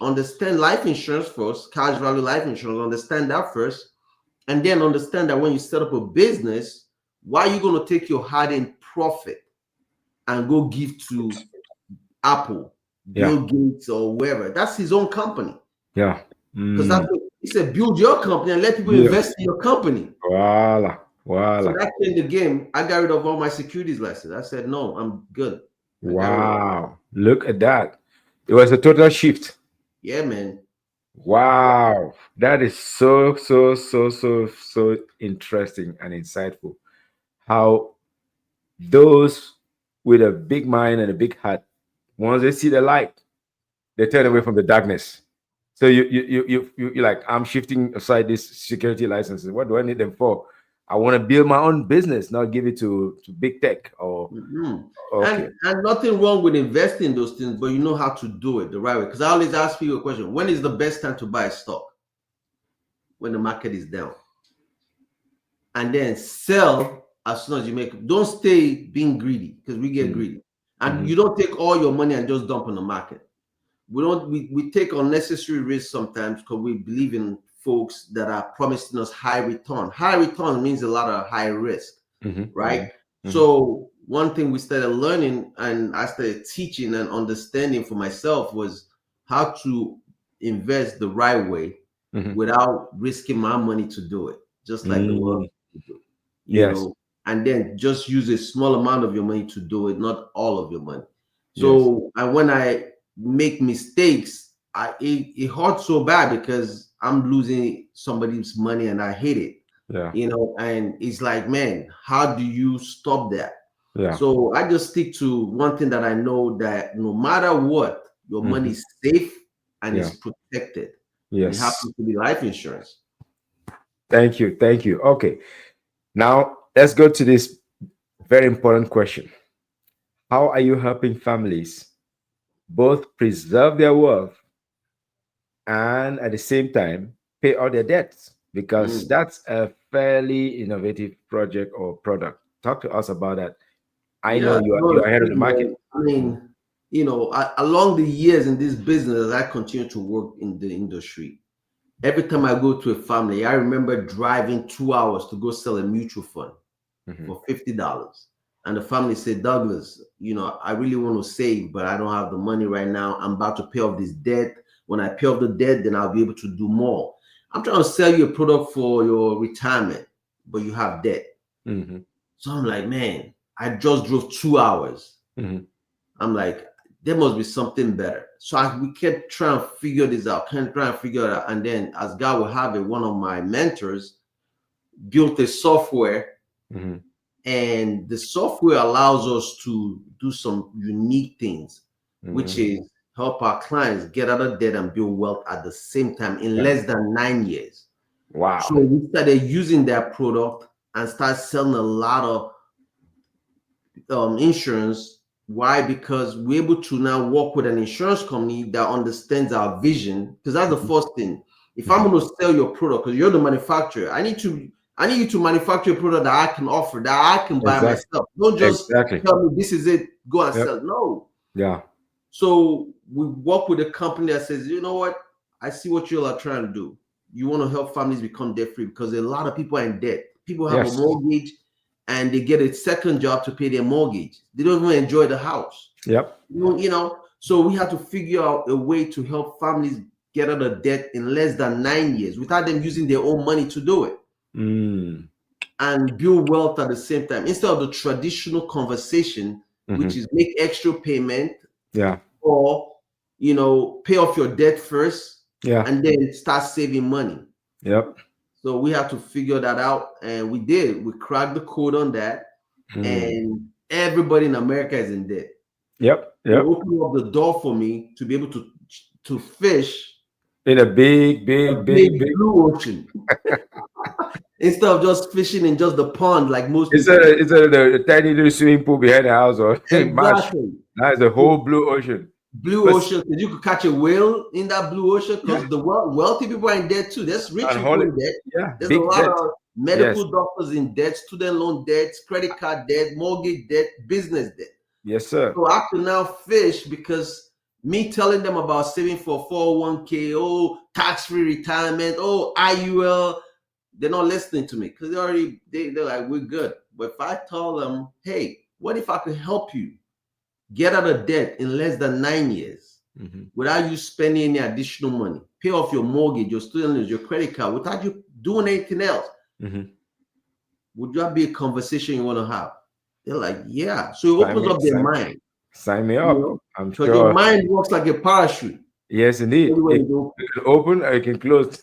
understand life insurance first, cash value life insurance, understand that first, and then understand that when you set up a business, why are you going to take your hard-earned profit and go give to Apple, Yeah. Bill Gates, or whoever? That's his own company. Yeah. Because that's Mm. what he said, build your company and let people Yeah. invest in your company. Voila. So Voila. that changed the game. I got rid of all my securities license. I said, no, I'm good. I got rid of it. Wow. Look at that. It was a total shift. Yeah, man. Wow. That is so, so, so, so, so interesting and insightful. How those with a big mind and a big heart, once they see the light, they turn Yeah. away from the darkness. So you're like, I'm shifting aside these security licenses. What do I need them for? I want to build my own business, not give it to big tech. Or Mhm. okay. And nothing wrong with investing in those things, but you know how to do it the right way. Because I always ask people a question: when is the best time to buy a stock? When the market is down, and then sell as soon as you make. Don't stay being greedy because we get Mhm, greedy, and mhm, you don't take all your money and just dump on the market. We take unnecessary risks sometimes because we believe in folks that are promising us high return. High return means a lot of high risk, mhm, right? mhm, mhm, So one thing we started learning and I started teaching and understanding for myself was how to invest the right way mhm, without risking my money to do it, just like the world mm. do, you Yes. know, and then just use a small amount of your money to do it, not all of your money. Yes. So, and when I make mistakes, it hurts so bad because I'm losing somebody's money and I hate it, Yeah. and it's like, man, how do you stop that? Yeah. So I just stick to one thing that I know that no matter what, your money Mhm, is safe and yeah. is protected, and it Yes. happens to be life insurance. Thank you. Thank you. Okay. Now let's go to this very important question. how are you helping families both preserve their wealth and at the same time pay all their debts? Because Mm. that's a fairly innovative project or product. Talk to us about that. I know Yeah, you're no, ahead of the market. man. I mean, along the years in this business, I continue to work in the industry. Every time I go to a family, I remember driving 2 hours to go sell a mutual fund Mhm. for $50. And the family said, Douglas, I really want to save, but I don't have the money right now. I'm about to pay off this debt. When I pay off the debt, then I'll be able to do more. I'm trying to sell you a product for your retirement, but you have debt. Mhm. So I'm like, man, I just drove 2 hours. Mhm. I'm like, there must be something better. So we kept trying to figure this out, kept trying to figure it out. And then, as God will have it, one of my mentors built a software, Mhm. and the software allows us to do some unique things, which Mhm. is help our clients get out of debt and build wealth at the same time in Yeah. less than 9 years. So Wow. we started using that product and start selling a lot of insurance. Why? Because we're able to now work with an insurance company that understands our vision. Because that's the Mhm. first thing. If I'm Mhm. going to sell your product, because you're the manufacturer, I need you to manufacture a product that I can offer, that I can buy Exactly. myself. Don't just Exactly. tell me this is it, go and Yep. sell. No. Yeah. So we work with a company that says, you know what? I see what you are trying to do. You want to help families become debt free because a lot of people are in debt. People have a Yes. mortgage and they get a second job to pay their mortgage. They don't even enjoy the house. Yep. So we have to figure out a way to help families get out of debt in less than 9 years without them using their own money to do it Mm. and build wealth at the same time instead of the traditional conversation, which Mhm. is make extra payment Yeah. or pay off your debt first Yeah. and then start saving money. Yep. So we have to figure that out, and we did. We cracked the code on that, Mm. and everybody in America is in debt. Yep. It Yep. opened up the door for me to be able to fish In a big, a big, big, big big. blue ocean instead of just fishing in just the pond like most It's people. a tiny little swimming pool behind the house or marsh. Exactly. Now it's a whole blue ocean. Blue But ocean, because you could catch a whale in that blue ocean yeah, because the wealthy people are in debt too. There's rich and people whole in debt. yeah, There's a big lot debt. of Yes. medical doctors in debt, student loan debts, credit card debt, mortgage debt, business debt. Yes, sir. So I have to now fish because me telling them about saving for 401k, oh, tax-free retirement, oh, IUL, they're not listening to me because they're like, we're good. But if I tell them, hey, what if I could help you get out of debt in less than 9 years Mhm. without you spending any additional money, pay off your mortgage, your student loans, your credit card, without you doing anything else, Mhm. would that be a conversation you want to have? They're like, yeah. So it Sign opens me, up their sign, mind, sign me you up. know, I'm because your sure. mind works like a parachute. Yes, indeed. Everywhere It you go. can open or it can close.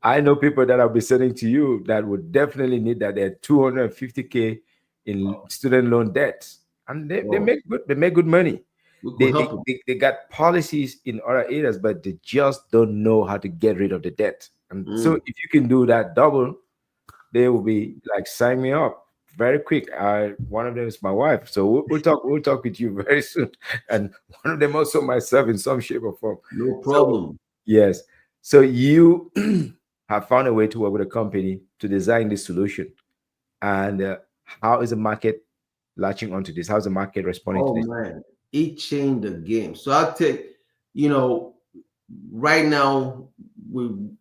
I know people that I'll be sending to you that would definitely need that. They're 250K in Wow. student loan debt, and they Wow. make good. They make good money. We could They, help they them. they they got policies in other areas, but they just don't know how to get rid of the debt. And so, Mm. if you can do that double, they will be like, sign me up very quick. One of them is my wife, so we'll talk with you very soon, and one of them also myself in some shape or form. No So problem. yes, so you have found a way to work with a company to design this solution, and how is the market latching onto this? How's the market responding to Oh this? man, it changed the game. So I'll take, you know, right now with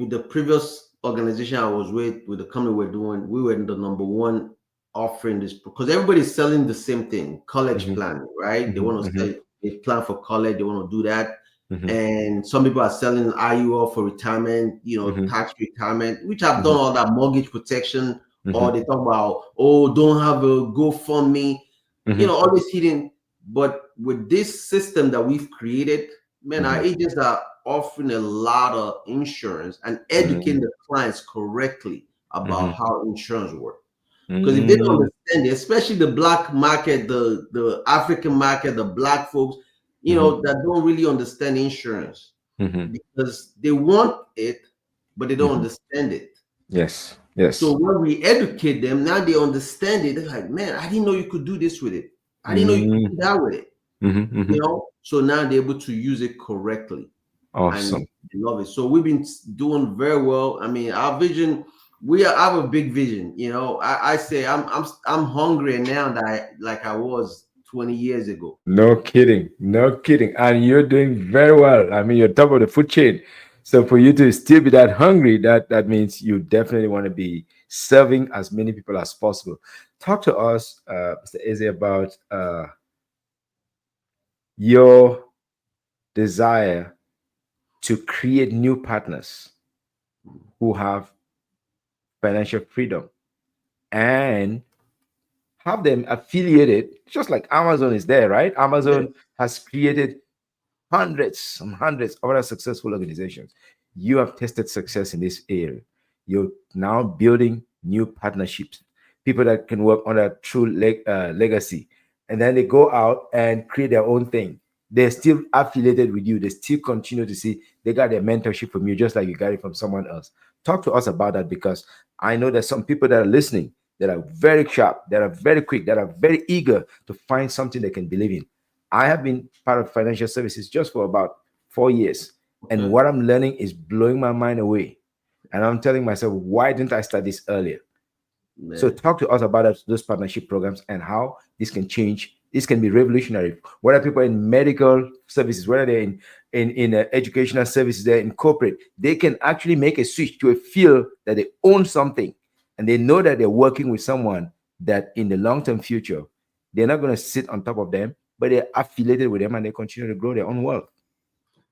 the previous organization I was with the company we're doing, we were the number one offering this because everybody's selling the same thing, college Hmm. planning, right? They Hmm. want to Hmm. sell a plan for college, they want to do that. Hmm. And some people are selling IUL for retirement, Hmm. tax retirement, which have done Hmm. all that mortgage protection, or Hmm. they talk about, oh, don't have a GoFundMe, Hmm. always hidden. But with this system that we've created, man, our Hmm. agents are offering a lot of insurance and educating Hmm. the clients correctly about Hmm. how insurance works. Because if they don't Hmm. understand it, especially the black market, the African market, the black folks, Hmm. that don't really understand insurance Hmm. because they want it, but they don't Hmm. understand it. Yes, So yes. when we educate them, now they understand it. They're like, man, I didn't know you could do this with it. I didn't know you could do that with it. Mm-hmm. So now they're able to use it correctly, and Awesome. they love it. So we've been doing very well. I mean, our vision, I have a big vision. I say I'm hungrier now than I was 20 years ago. No kidding. No kidding. And you're doing very well. I mean, you're top of the food chain. So for you to still be that hungry, that means you definitely want to be serving as many people as possible. Talk to us, Mr. Eze, about your desire to create new partners who have financial freedom and have them affiliated, just like Amazon is there, right? Yeah. Amazon has created hundreds and hundreds of other successful organizations. You have tested success in this area. You're now building new partnerships, people that can work on a true legacy. And then they go out and create their own thing. They're still affiliated with you. They still continue to see they got their mentorship from you, just like you got it from someone else. Talk to us about that, because I know there's some people that are listening that are very sharp, that are very quick, that are very eager to find something they can believe in. I have been part of financial services just for about 4 years. And Okay. what I'm learning is blowing my mind away. And I'm telling myself, why didn't I start this earlier? So Man. talk to us about those partnership programs and how this can change. This can be revolutionary. Whether people in medical services, whether they're in educational services, they're in corporate, they can actually make a switch to a feel that they own something, and they know that they're working with someone that in the long-term future, they're not going to sit on top of them, but they're affiliated with them and they continue to grow their own wealth.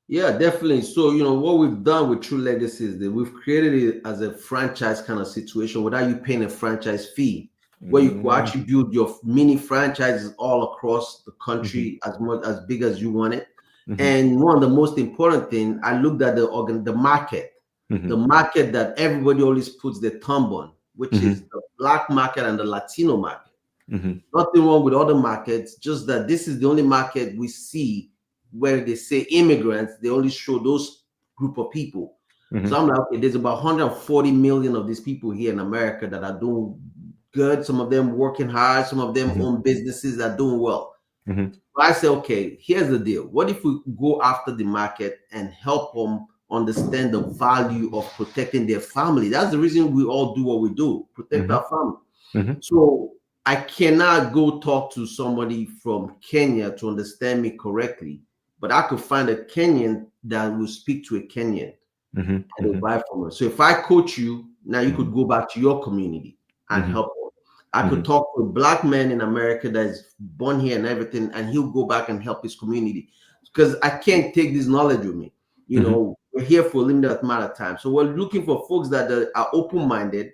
Yeah, definitely. So, what we've done with True Legacy is that we've created it as a franchise kind of situation without you paying a franchise fee, where you could Mm-hmm. actually build your mini franchises all across the Mm-hmm. country as much as big as you want it. Mm-hmm. And one of the most important thing, I looked at the market that everybody always puts their thumb on, which Mm-hmm. is the black market and the Latino market. Mm-hmm. Nothing wrong with other markets, just that this is the only market we see where they say immigrants, they only show those group of people. So Mm-hmm. I'm like, okay, there's about 140 million of these people here in America that are doing good. Some of them working hard, some of them Mm-hmm. own businesses that are doing well. Mm-hmm. But I say, okay, here's the deal. What if we go after the market and help them understand the value of protecting their family? That's the reason we all do what we do, protect Mm-hmm. our family. Mm-hmm. So I cannot go talk to somebody from Kenya to understand me correctly, but I could find a Kenyan that will speak to a Kenyan Mm-hmm. and they'll Mm-hmm. buy from her. So if I coach you, now you Mm-hmm. could go back to your community and Mm-hmm. help them. I Mm-hmm. could talk to a black man in America that is born here and everything, and he'll go back and help his community. Because I can't take this knowledge with me. Mm-hmm. We're here for a limited amount of time. So we're looking for folks that are open-minded,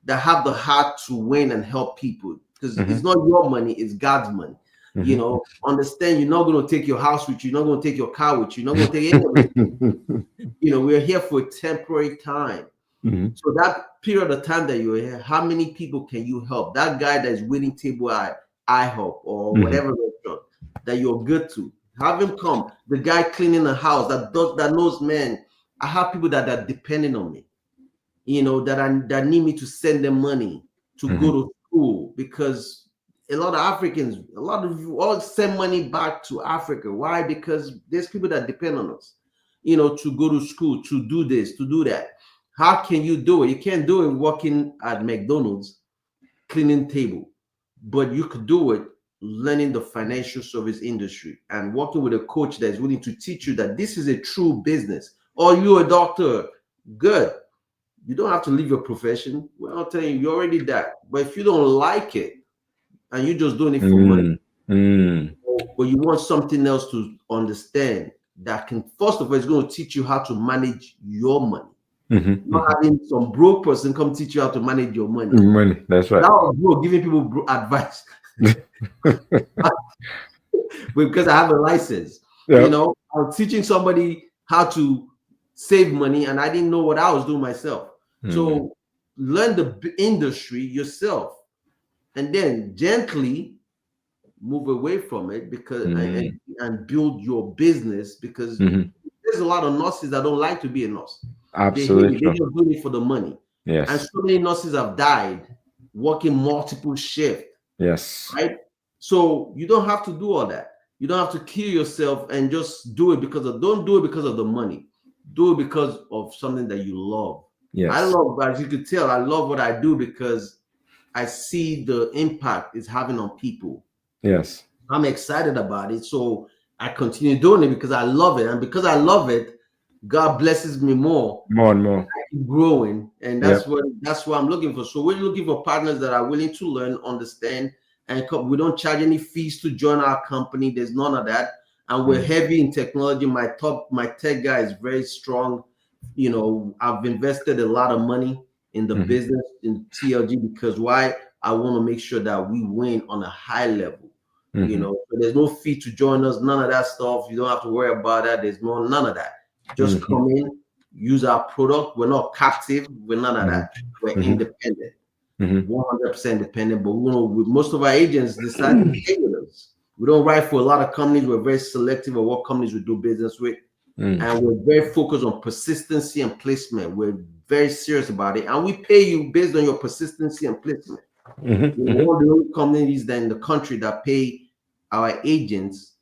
that have the heart to win and help people, because Mm-hmm. it's not your money, it's God's money. Mm-hmm. Understand, you're not going to take your house with you, you're not going to take your car with you, you're not going to take any of it. We're here for a temporary time. Mm-hmm. So that period of time that you're here, how many people can you help? That guy that's waiting table at IHOP or Mm-hmm. whatever restaurant that you're good to, have him come. The guy cleaning the house that knows, man, I have people that are depending on me, that need me to send them money to go Mm-hmm. to school, because a lot of Africans, a lot of you all send money back to Africa. Why? Because there's people that depend on us, to go to school, to do this, to do that. How can you do it? You can't do it working at McDonald's, cleaning table, but you could do it learning the financial service industry and working with a coach that is willing to teach you that this is a true business. Or you're a doctor, good. You don't have to leave your profession. We're not telling you already that. But if you don't like it and you're just doing it for money, Mm-hmm. but you want something else to understand that can, first of all, it's going to teach you how to manage your money. Not Mm-hmm. having some broke person come teach you how to manage your money. Money. That's right. That was broke, giving people advice because I have a license. Yep. I'm teaching somebody how to save money, and I didn't know what I was doing myself. Mm-hmm. So learn the industry yourself, and then gently move away from it, because Mm-hmm. and build your business, because Mm-hmm. there's a lot of nurses that don't like to be a nurse. They hate Absolutely it. They true. just doing it for the money. And Yes. so many nurses have died working multiple shifts, Yes. right? So you don't have to do all that. You don't have to kill yourself and just do it because of, don't do it because of the money. Do it because of something that you love. I Yes. love, as you could tell, I love what I do because I see the impact it's having on people. Yes. I'm excited about it. So I continue doing it because I love it. And because I love it, God blesses me more, More and more. keep growing, and Yep. that's what I'm looking for. So we're looking for partners that are willing to learn, understand, and we don't charge any fees to join our company. There's none of that, and we're heavy in technology. My tech guy is very strong. You know, I've invested a lot of money in the Mhm. business in TLG because why? I want to make sure that we win on a high level. You Mhm. know, so there's no fee to join us, none of that stuff. You don't have to worry about that. There's none of that. Just Mhm. come in, use our product. We're not captive. We're none of Mhm. that. We're Mhm. independent, Mhm. 100% independent. But we know with most of our agents decide to stay with us. We don't write for a lot of companies. We're very selective of what companies we do business with, Mhm. and we're very focused on persistency and placement. We're very serious about it, and we pay you based on your persistency and placement. Mhm. We're Mhm. one of the only companies that in the country that pay our agents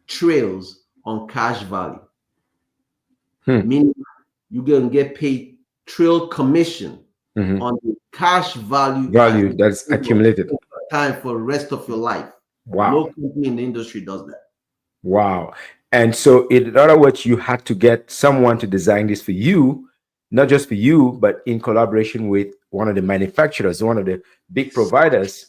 trails on cash value, Hmm. meaning you can get paid trail commission Mhm. on the cash value as Value the that's accumulated. time for the rest of your life. No Wow. company in the industry does that. Wow. And so, in other words, you had to get someone to design this for you, not just for you, but in collaboration with one of the manufacturers, one of the big providers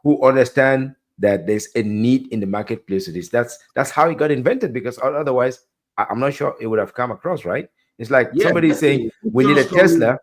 who understand that there's a need in the marketplace for this. That's how it got invented, because otherwise, I'm not sure it would have come across, right? It's like Yeah, somebody saying, definitely. we need a Insurance company, Tesla.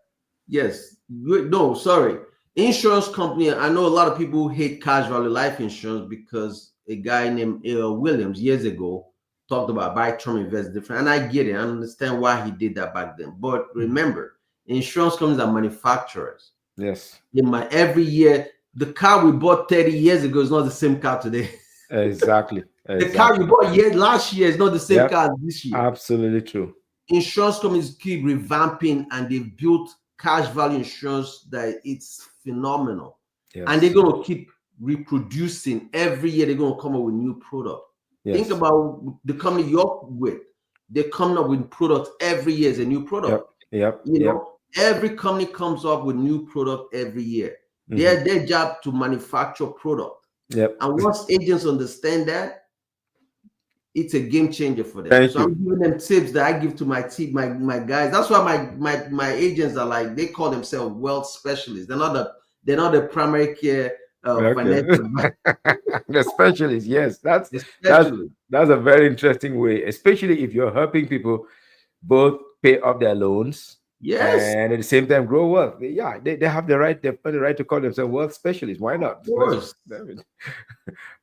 yes. No, sorry. Insurance company, I know a lot of people hate cash value life insurance because a guy named Williams years ago talked about buy term invest different. And I get it. I understand why he did that back then. But remember, insurance companies are manufacturers. Yes, In my every year, the car we bought 30 years ago is not the same car today. exactly. The car you Exactly. bought last year is not the same Yep. car as this year. Absolutely true. Insurance companies keep revamping and they've built cash value insurance that it's phenomenal. And they're Yes. going to keep reproducing every year. They're going to come up with new product. Think Yes. about the company you're with. They're coming up with products every year. Is a new product. Yep. Yep. You Yep. know, every company comes up with new product every year. Hmm. Their job to manufacture product. Yep. And once agents understand that, it's a game changer for them. Thank So I'm you. giving them tips that I give to my team, my guys. That's why my agents are like, they call themselves wealth specialists. They're not the primary care Okay. financial The specialist, yes, that's specialist. that's a very interesting way, especially if you're helping people both pay off their loans Yes, and at the same time grow wealth. Yeah, they have the right, they've got the right to call themselves wealth specialists. Why of not? Let's course.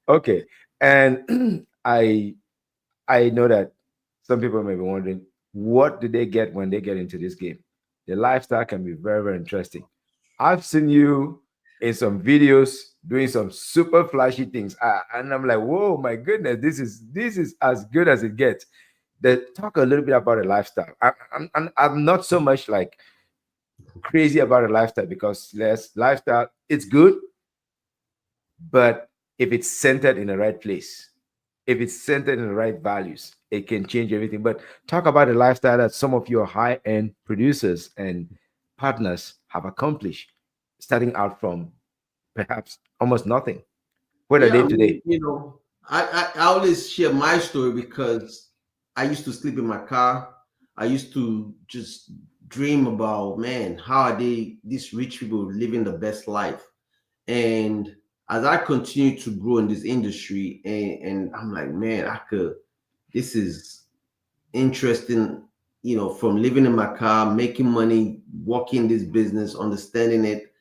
okay. And I know that some people may be wondering, what do they get when they get into this game? The lifestyle can be very, very interesting. I've seen you in some videos doing some super flashy things, and I'm like, whoa, my goodness, this is as good as it gets. Talk a little bit about the lifestyle. I'm not so much like crazy about a lifestyle, because lifestyle, it's good, but if it's centered in the right place, if it's centered in the right values, it can change everything. But talk about the lifestyle that some of your high-end producers and partners have accomplished, starting out from perhaps almost nothing. What are Yeah, they I mean, today? you know, I always share my story because I used to sleep in my car. I used to just dream about, man, how are these rich people living the best life? And as I continue to grow in this industry, and I'm like, man, this is interesting, you know, from living in my car, making money, working this business, understanding it.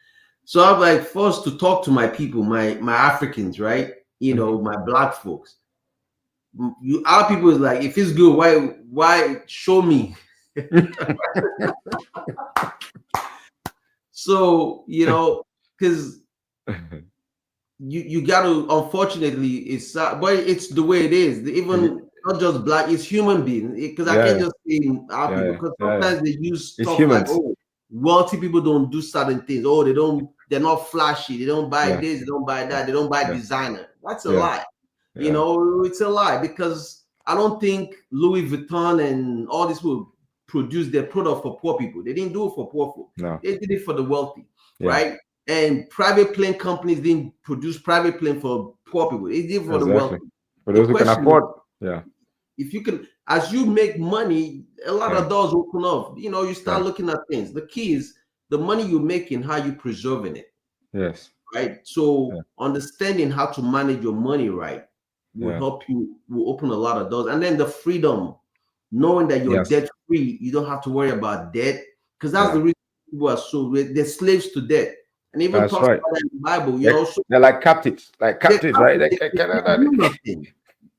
So I'm like forced to talk to my people, my Africans, right? You Mhm. know, my black folks. You our people is like, if it's good, why show me? So, you know, because you got to, unfortunately, it's but it's the way it is. Even not just black, it's human being, because I can't Yeah, just say our yeah, people, yeah, because yeah, yeah. sometimes they use It's stuff like, humans. oh, wealthy people don't do certain things. Oh, they're not flashy, they don't buy Yeah, this, they don't buy yeah, that, they don't buy yeah, designer. That's a Yeah. lie. You Yeah. know, it's a lie because I don't think Louis Vuitton and all these people produce their product for poor people. They didn't do it for poor folk. No. They did it for the wealthy, Yeah. right? And private plane companies didn't produce private plane for poor people. They did it for the Exactly. wealthy. For The those who can question is, afford. Yeah. if you can, as you make money, a lot Yeah. of doors open up. You know, you start Yeah. looking at things. The key is the money you're making, how you preserving it, Yes. right? Yeah. So understanding how to manage your money right will Yeah. help you, will open a lot of doors. And then the freedom, knowing that you're Yes. debt free, you don't have to worry about debt, because that's Yeah. the reason people are so they're slaves to debt. And even That's talks right. about that in the Bible, you They're, know, so they're like they captives, right? they can't do nothing.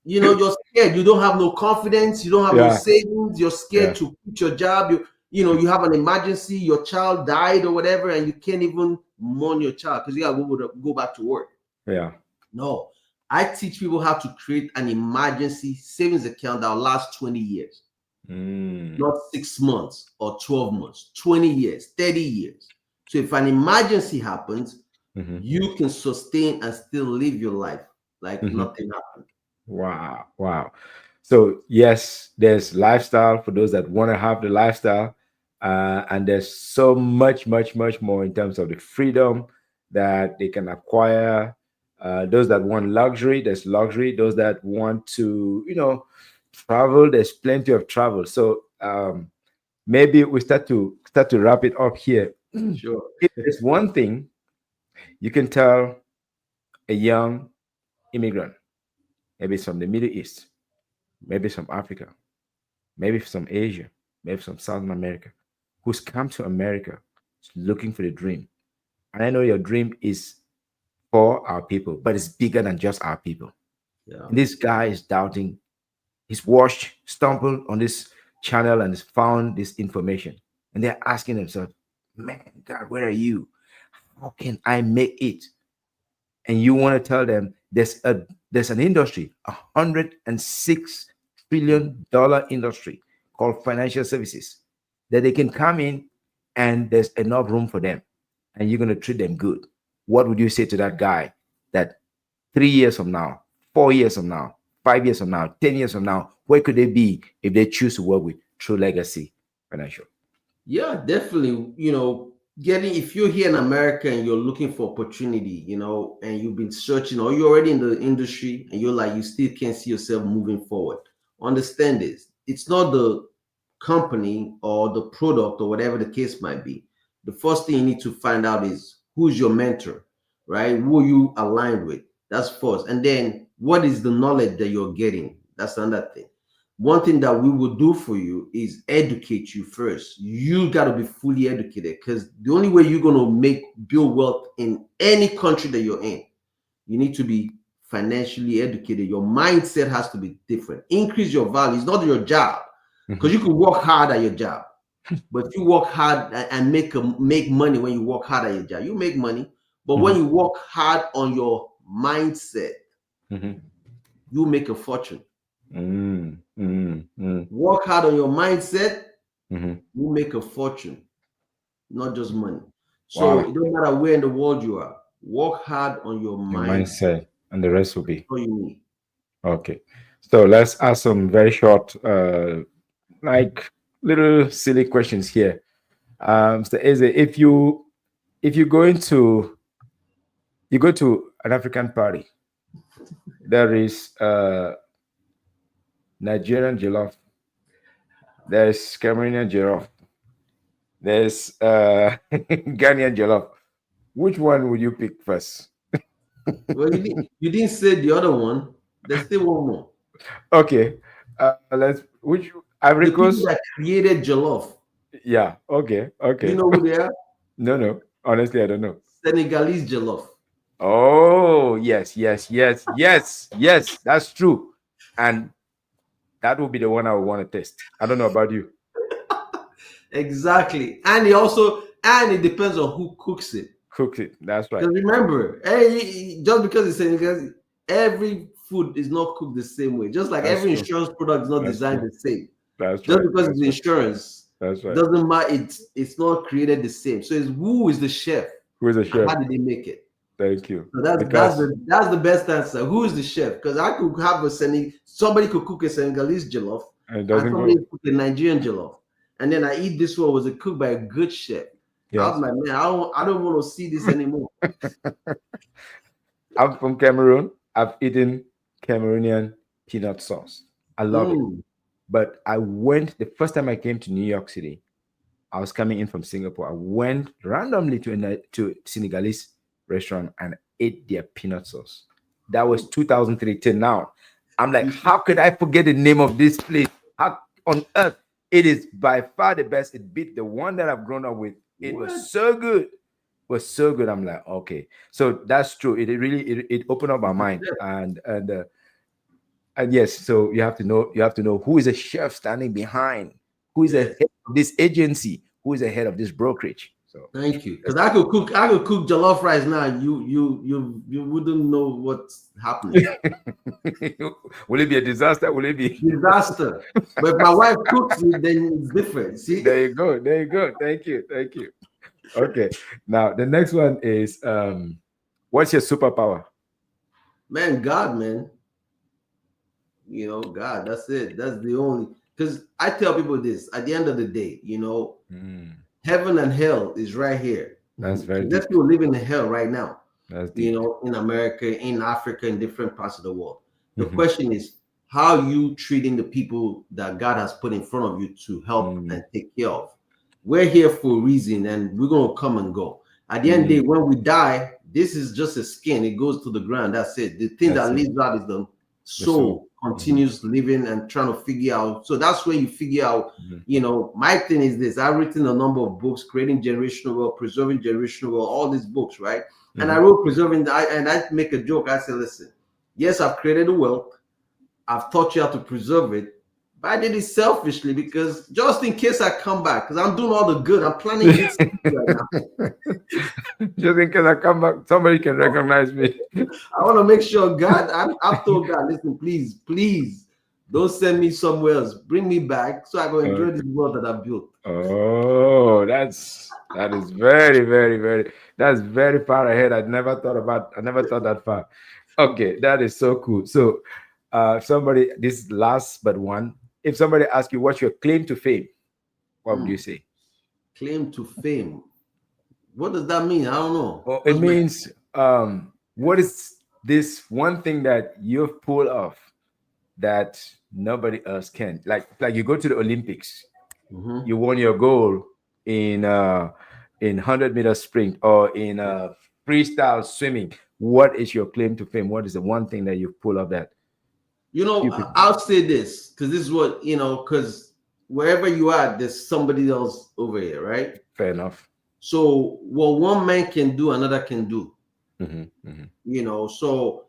You know, you're scared. You don't have no confidence. You don't have no Yeah. savings. You're scared Yeah. to quit your job. You know, you have an emergency. Your child died or whatever, and you can't even mourn your child because you got to go back to work. Yeah. No, I teach people how to create an emergency savings account that will last 20 years, Mm. not 6 months or 12 months, 20 years, 30 years. So if an emergency happens, Hmm. you can sustain and still live your life like Hmm. nothing happened. Wow. Wow. So yes, there's lifestyle for those that want to have the lifestyle. And there's so much, much, much more in terms of the freedom that they can acquire. Those that want luxury, there's luxury. Those that want to, travel, there's plenty of travel. So maybe we start to wrap it up here. Sure. If there's one thing you can tell a young immigrant, maybe it's from the Middle East, maybe it's from Africa, maybe from Asia, maybe from Southern America, who's come to America looking for the dream. And I know your dream is for our people, but it's bigger than just our people. Yeah. And this guy is doubting. He's watched, stumbled on this channel and has found this information. And they're asking themselves, man, God, where are you? How can I make it? And you want to tell them there's an industry, $106 trillion industry called financial services, that they can come in and there's enough room for them, and you're going to treat them good. What would you say to that guy that 3 years from now, 4 years from now, 5 years from now, 10 years from now, where could they be if they choose to work with True Legacy Financial? Yeah, definitely. You know, getting if you're here in America and you're looking for opportunity, you know, and you've been searching or you're already in the industry and you're like you still can't see yourself moving forward. Understand this. It's not the company or the product or whatever the case might be. The first thing you need to find out is who's your mentor, right? Who are you aligned with? That's first. And then what is the knowledge that you're getting? That's another thing. One thing that we will do for you is educate you first. You got to be fully educated because the only way you're going to build wealth in any country that you're in, you need to be financially educated. Your mindset has to be different. Increase your value. It's not your job because Mhm, you can work hard at your job, but if you work hard and make money when you work hard at your job, you make money. But when mhm, you work hard on your mindset, mhm, you make a fortune. mm, mm, mm, Work hard on your mindset, mhm. you make a fortune, not just money. So Wow. it don't matter where in the world you are. Work hard on your Your mindset. mindset and the rest will That's be all you need. okay. So let's ask some very short, like little silly questions here. So Eze, if you go to an African party, there is Nigerian jollof, there's Cameroonian jollof, there's Ghanaian jollof. Which one would you pick first? Well, you didn't say the other one. There's still one more. Okay, let's which The Ivory people Coast. that created Jollof. Yeah. Okay. You Okay. know who they are? No, no. Honestly, I don't know. Senegalese Jollof. Oh, yes, yes, yes, yes, yes. That's true, and that would be the one I would want to test. I don't know about you. Exactly. And it depends on who cooks it. Cook it. That's right. Because remember, hey, just because it's Senegalese, every food is not cooked the same way. Just like That's every true. insurance product is not That's designed true. the same. That's Just right. because it's That's right. insurance That's right. doesn't matter. It's not created the same. So it's who is the chef Who is the and chef? how did they make it? Thank you. So Because that's the best answer. Who is the chef? Because I could have somebody could cook a Senegalese jollof it and doesn't somebody go. cook a Nigerian jollof, and then I eat this one was a cooked by a good chef. I was Yes. like, man, I don't want to see this anymore. I'm from Cameroon. I've eaten Cameroonian peanut sauce. I love it. Mm, But I went the first time I came to New York City. I was coming in from Singapore. I went randomly to Senegalese restaurant and ate their peanut sauce. That was 2003 till now. I'm like, you see, how could I forget the name of this place? How on earth? It is by far the best. It beat the one that I've grown up with. It was what? so good. Was so good. I'm like, okay. So that's true. It really it opened up my mind. And yes, so you have to know who is a chef standing behind, who is the Yes. head of this agency, who is the head of this brokerage. So Thank you. that's Because I could cook jollof rice now. You wouldn't know what's happening. will it be a disaster? Will it be? Disaster. But if my wife cooks it, then it's different. See? There you go. There you go. Thank you. Thank you. Okay. Now the next one is what's your superpower? Man, God, man. God, that's it. That's the only because I tell people this at the end of the day, Mm, heaven and hell is right here. that's very There's deep. people living in hell right now, That's deep. in America, in Africa, in different parts of the world. The Mhm. question is how you treating the people that God has put in front of you to help Mm, and take care of. We're here for a reason and we're gonna come and go. At the end of the mm, day, when we die, this is just a skin, it goes to the ground. That's it. The thing that's that it. leaves out is the The soul. soul Mhm, continues living and trying to figure out. So that's when you figure out, mhm, my thing is this. I've written a number of books, creating generational wealth, preserving generational wealth, all these books, right? And I mhm. wrote preserving, and I make a joke. I say, listen, yes, I've created a wealth. I've taught you how to preserve it, but I did it selfishly because just in case I come back, because I'm doing all the good. I'm planting good seeds right now. Just in case I come back, somebody can recognize me. I want to make sure God, I've told God, listen, please, please don't send me somewhere else. Bring me back so I can enjoy this Okay. world that I've built. Oh, that is very, very, very that's very far ahead. I never thought that far. Okay, that is so cool. So somebody this last but one, if somebody asks you what's your claim to fame, what would you Hmm. say? Claim to fame. What does that mean? I don't know. Well, it What's my means what is this one thing that you've pulled off that nobody else can? Like you go to the Olympics, Mhm. you won your goal in 100-meter sprint or in freestyle swimming. What is your claim to fame? What is the one thing that you pull up that few people? I'll say this because this is what, because wherever you are, there's somebody else over here, right? Fair enough. So what one man can do, another can do, Hmm, hmm, So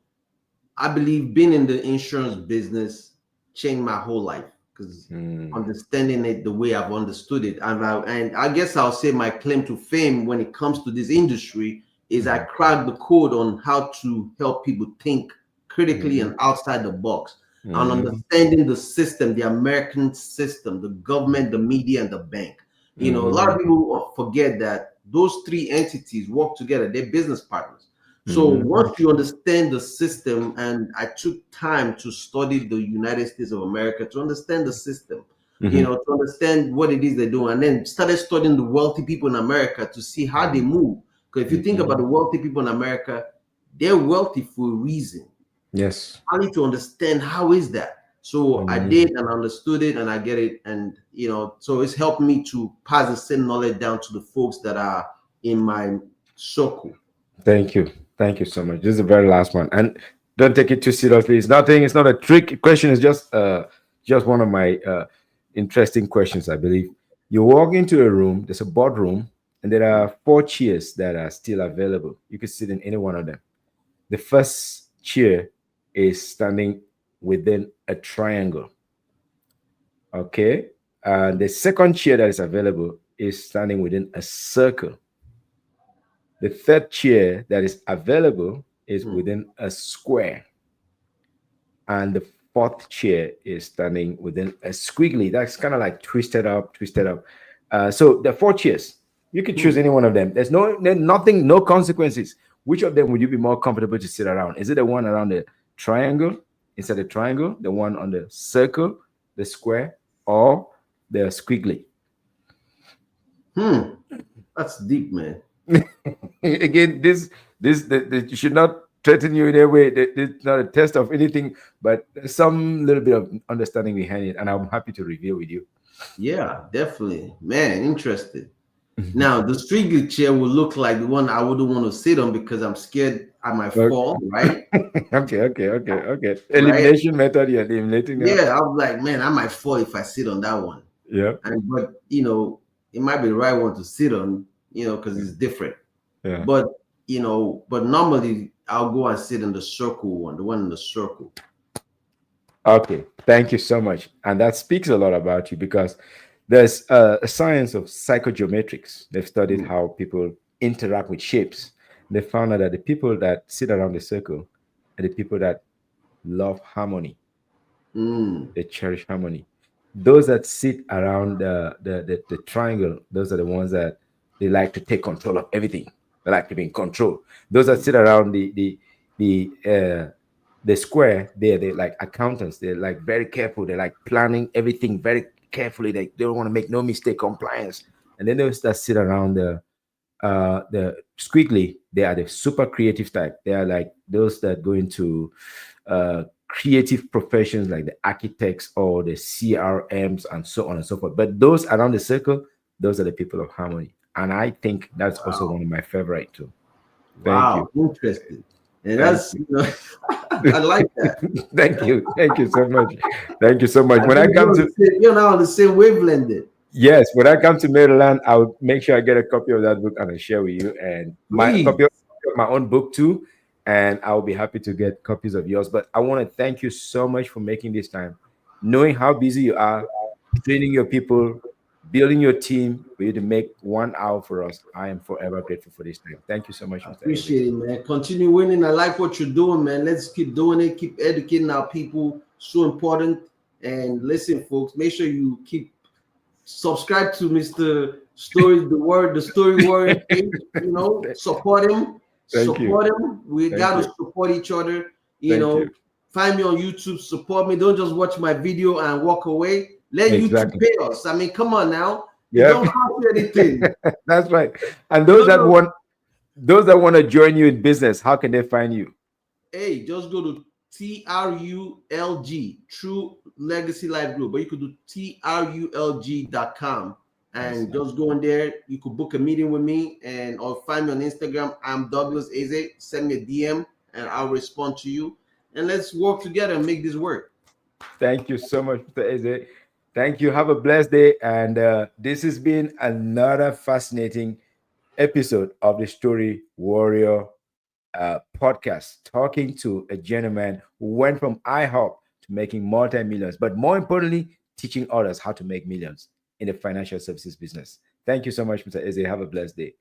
I believe being in the insurance business changed my whole life because mm, understanding it the way I've understood it, and I guess I'll say my claim to fame when it comes to this industry is I hmm, cracked the code on how to help people think critically hmm, and outside the box and hmm, understanding the system, the American system, the government, the media, and the bank. A lot of hmm, people forget that those three entities work together. They're business partners. So once hmm, you understand the system, and I took time to study the United States of America to understand the system, hmm, to understand what it is they do, and then started studying the wealthy people in America to see how they move. Because if you think about hmm. the wealthy people in America, they're wealthy for a reason. Yes. I need to understand how is that. So I did Mhm. and understood it and I get it. And so it's helped me to pass the same knowledge down to the folks that are in my circle. Thank you. Thank you so much. This is the very last one. And don't take it too seriously. It's nothing, it's not a trick question. It's just one of my interesting questions, I believe. You walk into a room, there's a boardroom, and there are four chairs that are still available. You could sit in any one of them. The first chair is standing within a triangle. Okay. The second chair that is available is standing within a circle. The third chair that is available is Hmm. within a square, and the fourth chair is standing within a squiggly. That's kind of like twisted up, twisted up. So the four chairs, you could choose Hmm. any one of them. There's nothing, no consequences. which of them would you be more comfortable to sit around? Is it the one around the triangle, inside the triangle, the one on the circle, the square, or the squiggly? That's deep, man. Again, this should not threaten you in a way. It's not a test of anything, but there's some little bit of understanding behind it, and I'm happy to review with you. Yeah, definitely, man. Interested. Now, the street chair will look like the one I wouldn't want to sit on because I'm scared I might Okay. fall, right? Okay. Right? Elimination method. You're eliminating now. Yeah, I'm like, man, I might fall if I sit on that one. Yeah. And but it might be the right one to sit on, because it's different. Yeah. But normally I'll go and sit in the circle one, the one in the circle. Okay. Thank you so much. And that speaks a lot about you because there's a science of psychogeometrics. They've studied how people interact with shapes. They found out that the people that sit around the circle are the people that love harmony. They cherish harmony. Those that sit around the triangle, those are the ones that they like to take control of everything. They like to be in control. Those that sit around the square, they're like accountants. They're like very careful. They're like planning everything very carefully. They don't want to make no mistake, compliance. And then those that sit around the squiggly, they are the super creative type. They are like those that go into creative professions like the architects or the CRMs and so on and so forth. But those around the circle, those are the people of harmony. And I think that's also one of my favorite too. Thank you. Wow, interesting. And Thank that's I like that. Thank you. Thank you so much. Thank you so much. When I think come to you're now on the same wavelength then. yes, when I come to Maryland, I'll make sure I get a copy of that book and I'll share with you and my Please. copy of my own book too. And I'll be happy to get copies of yours. But I want to thank you so much for making this time, knowing how busy you are, training your people, building your team for you to make 1 hour for us. I am forever grateful for this time. Thank you so much, Mr. Eze. Appreciate it, man. Continue winning. I like what you're doing, man. Let's keep doing it. Keep educating our people. So important. And listen, folks, make sure you keep subscribe to Mr. Story, the story word page, support him. Support him. We gotta support each other. Find me on YouTube, support me. Don't just watch my video and walk away. Let YouTube pay us. I mean, come on now. You don't cost you anything. That's right. And those that want to join you in business, how can they find you? Hey, just go to TRULG, True Legacy Life Group, but you could do TRULG.com and just go in there. You could book a meeting with me or find me on Instagram. I'm Douglas Eze. Send me a DM and I'll respond to you. And let's work together and make this work. Thank you so much, Mr. Eze. Thank you. Have a blessed day. And this has been another fascinating episode of the Story Warrior podcast, talking to a gentleman who went from IHOP to making multi-millions, but more importantly, teaching others how to make millions in the financial services business. Thank you so much, Mr. Eze. Have a blessed day.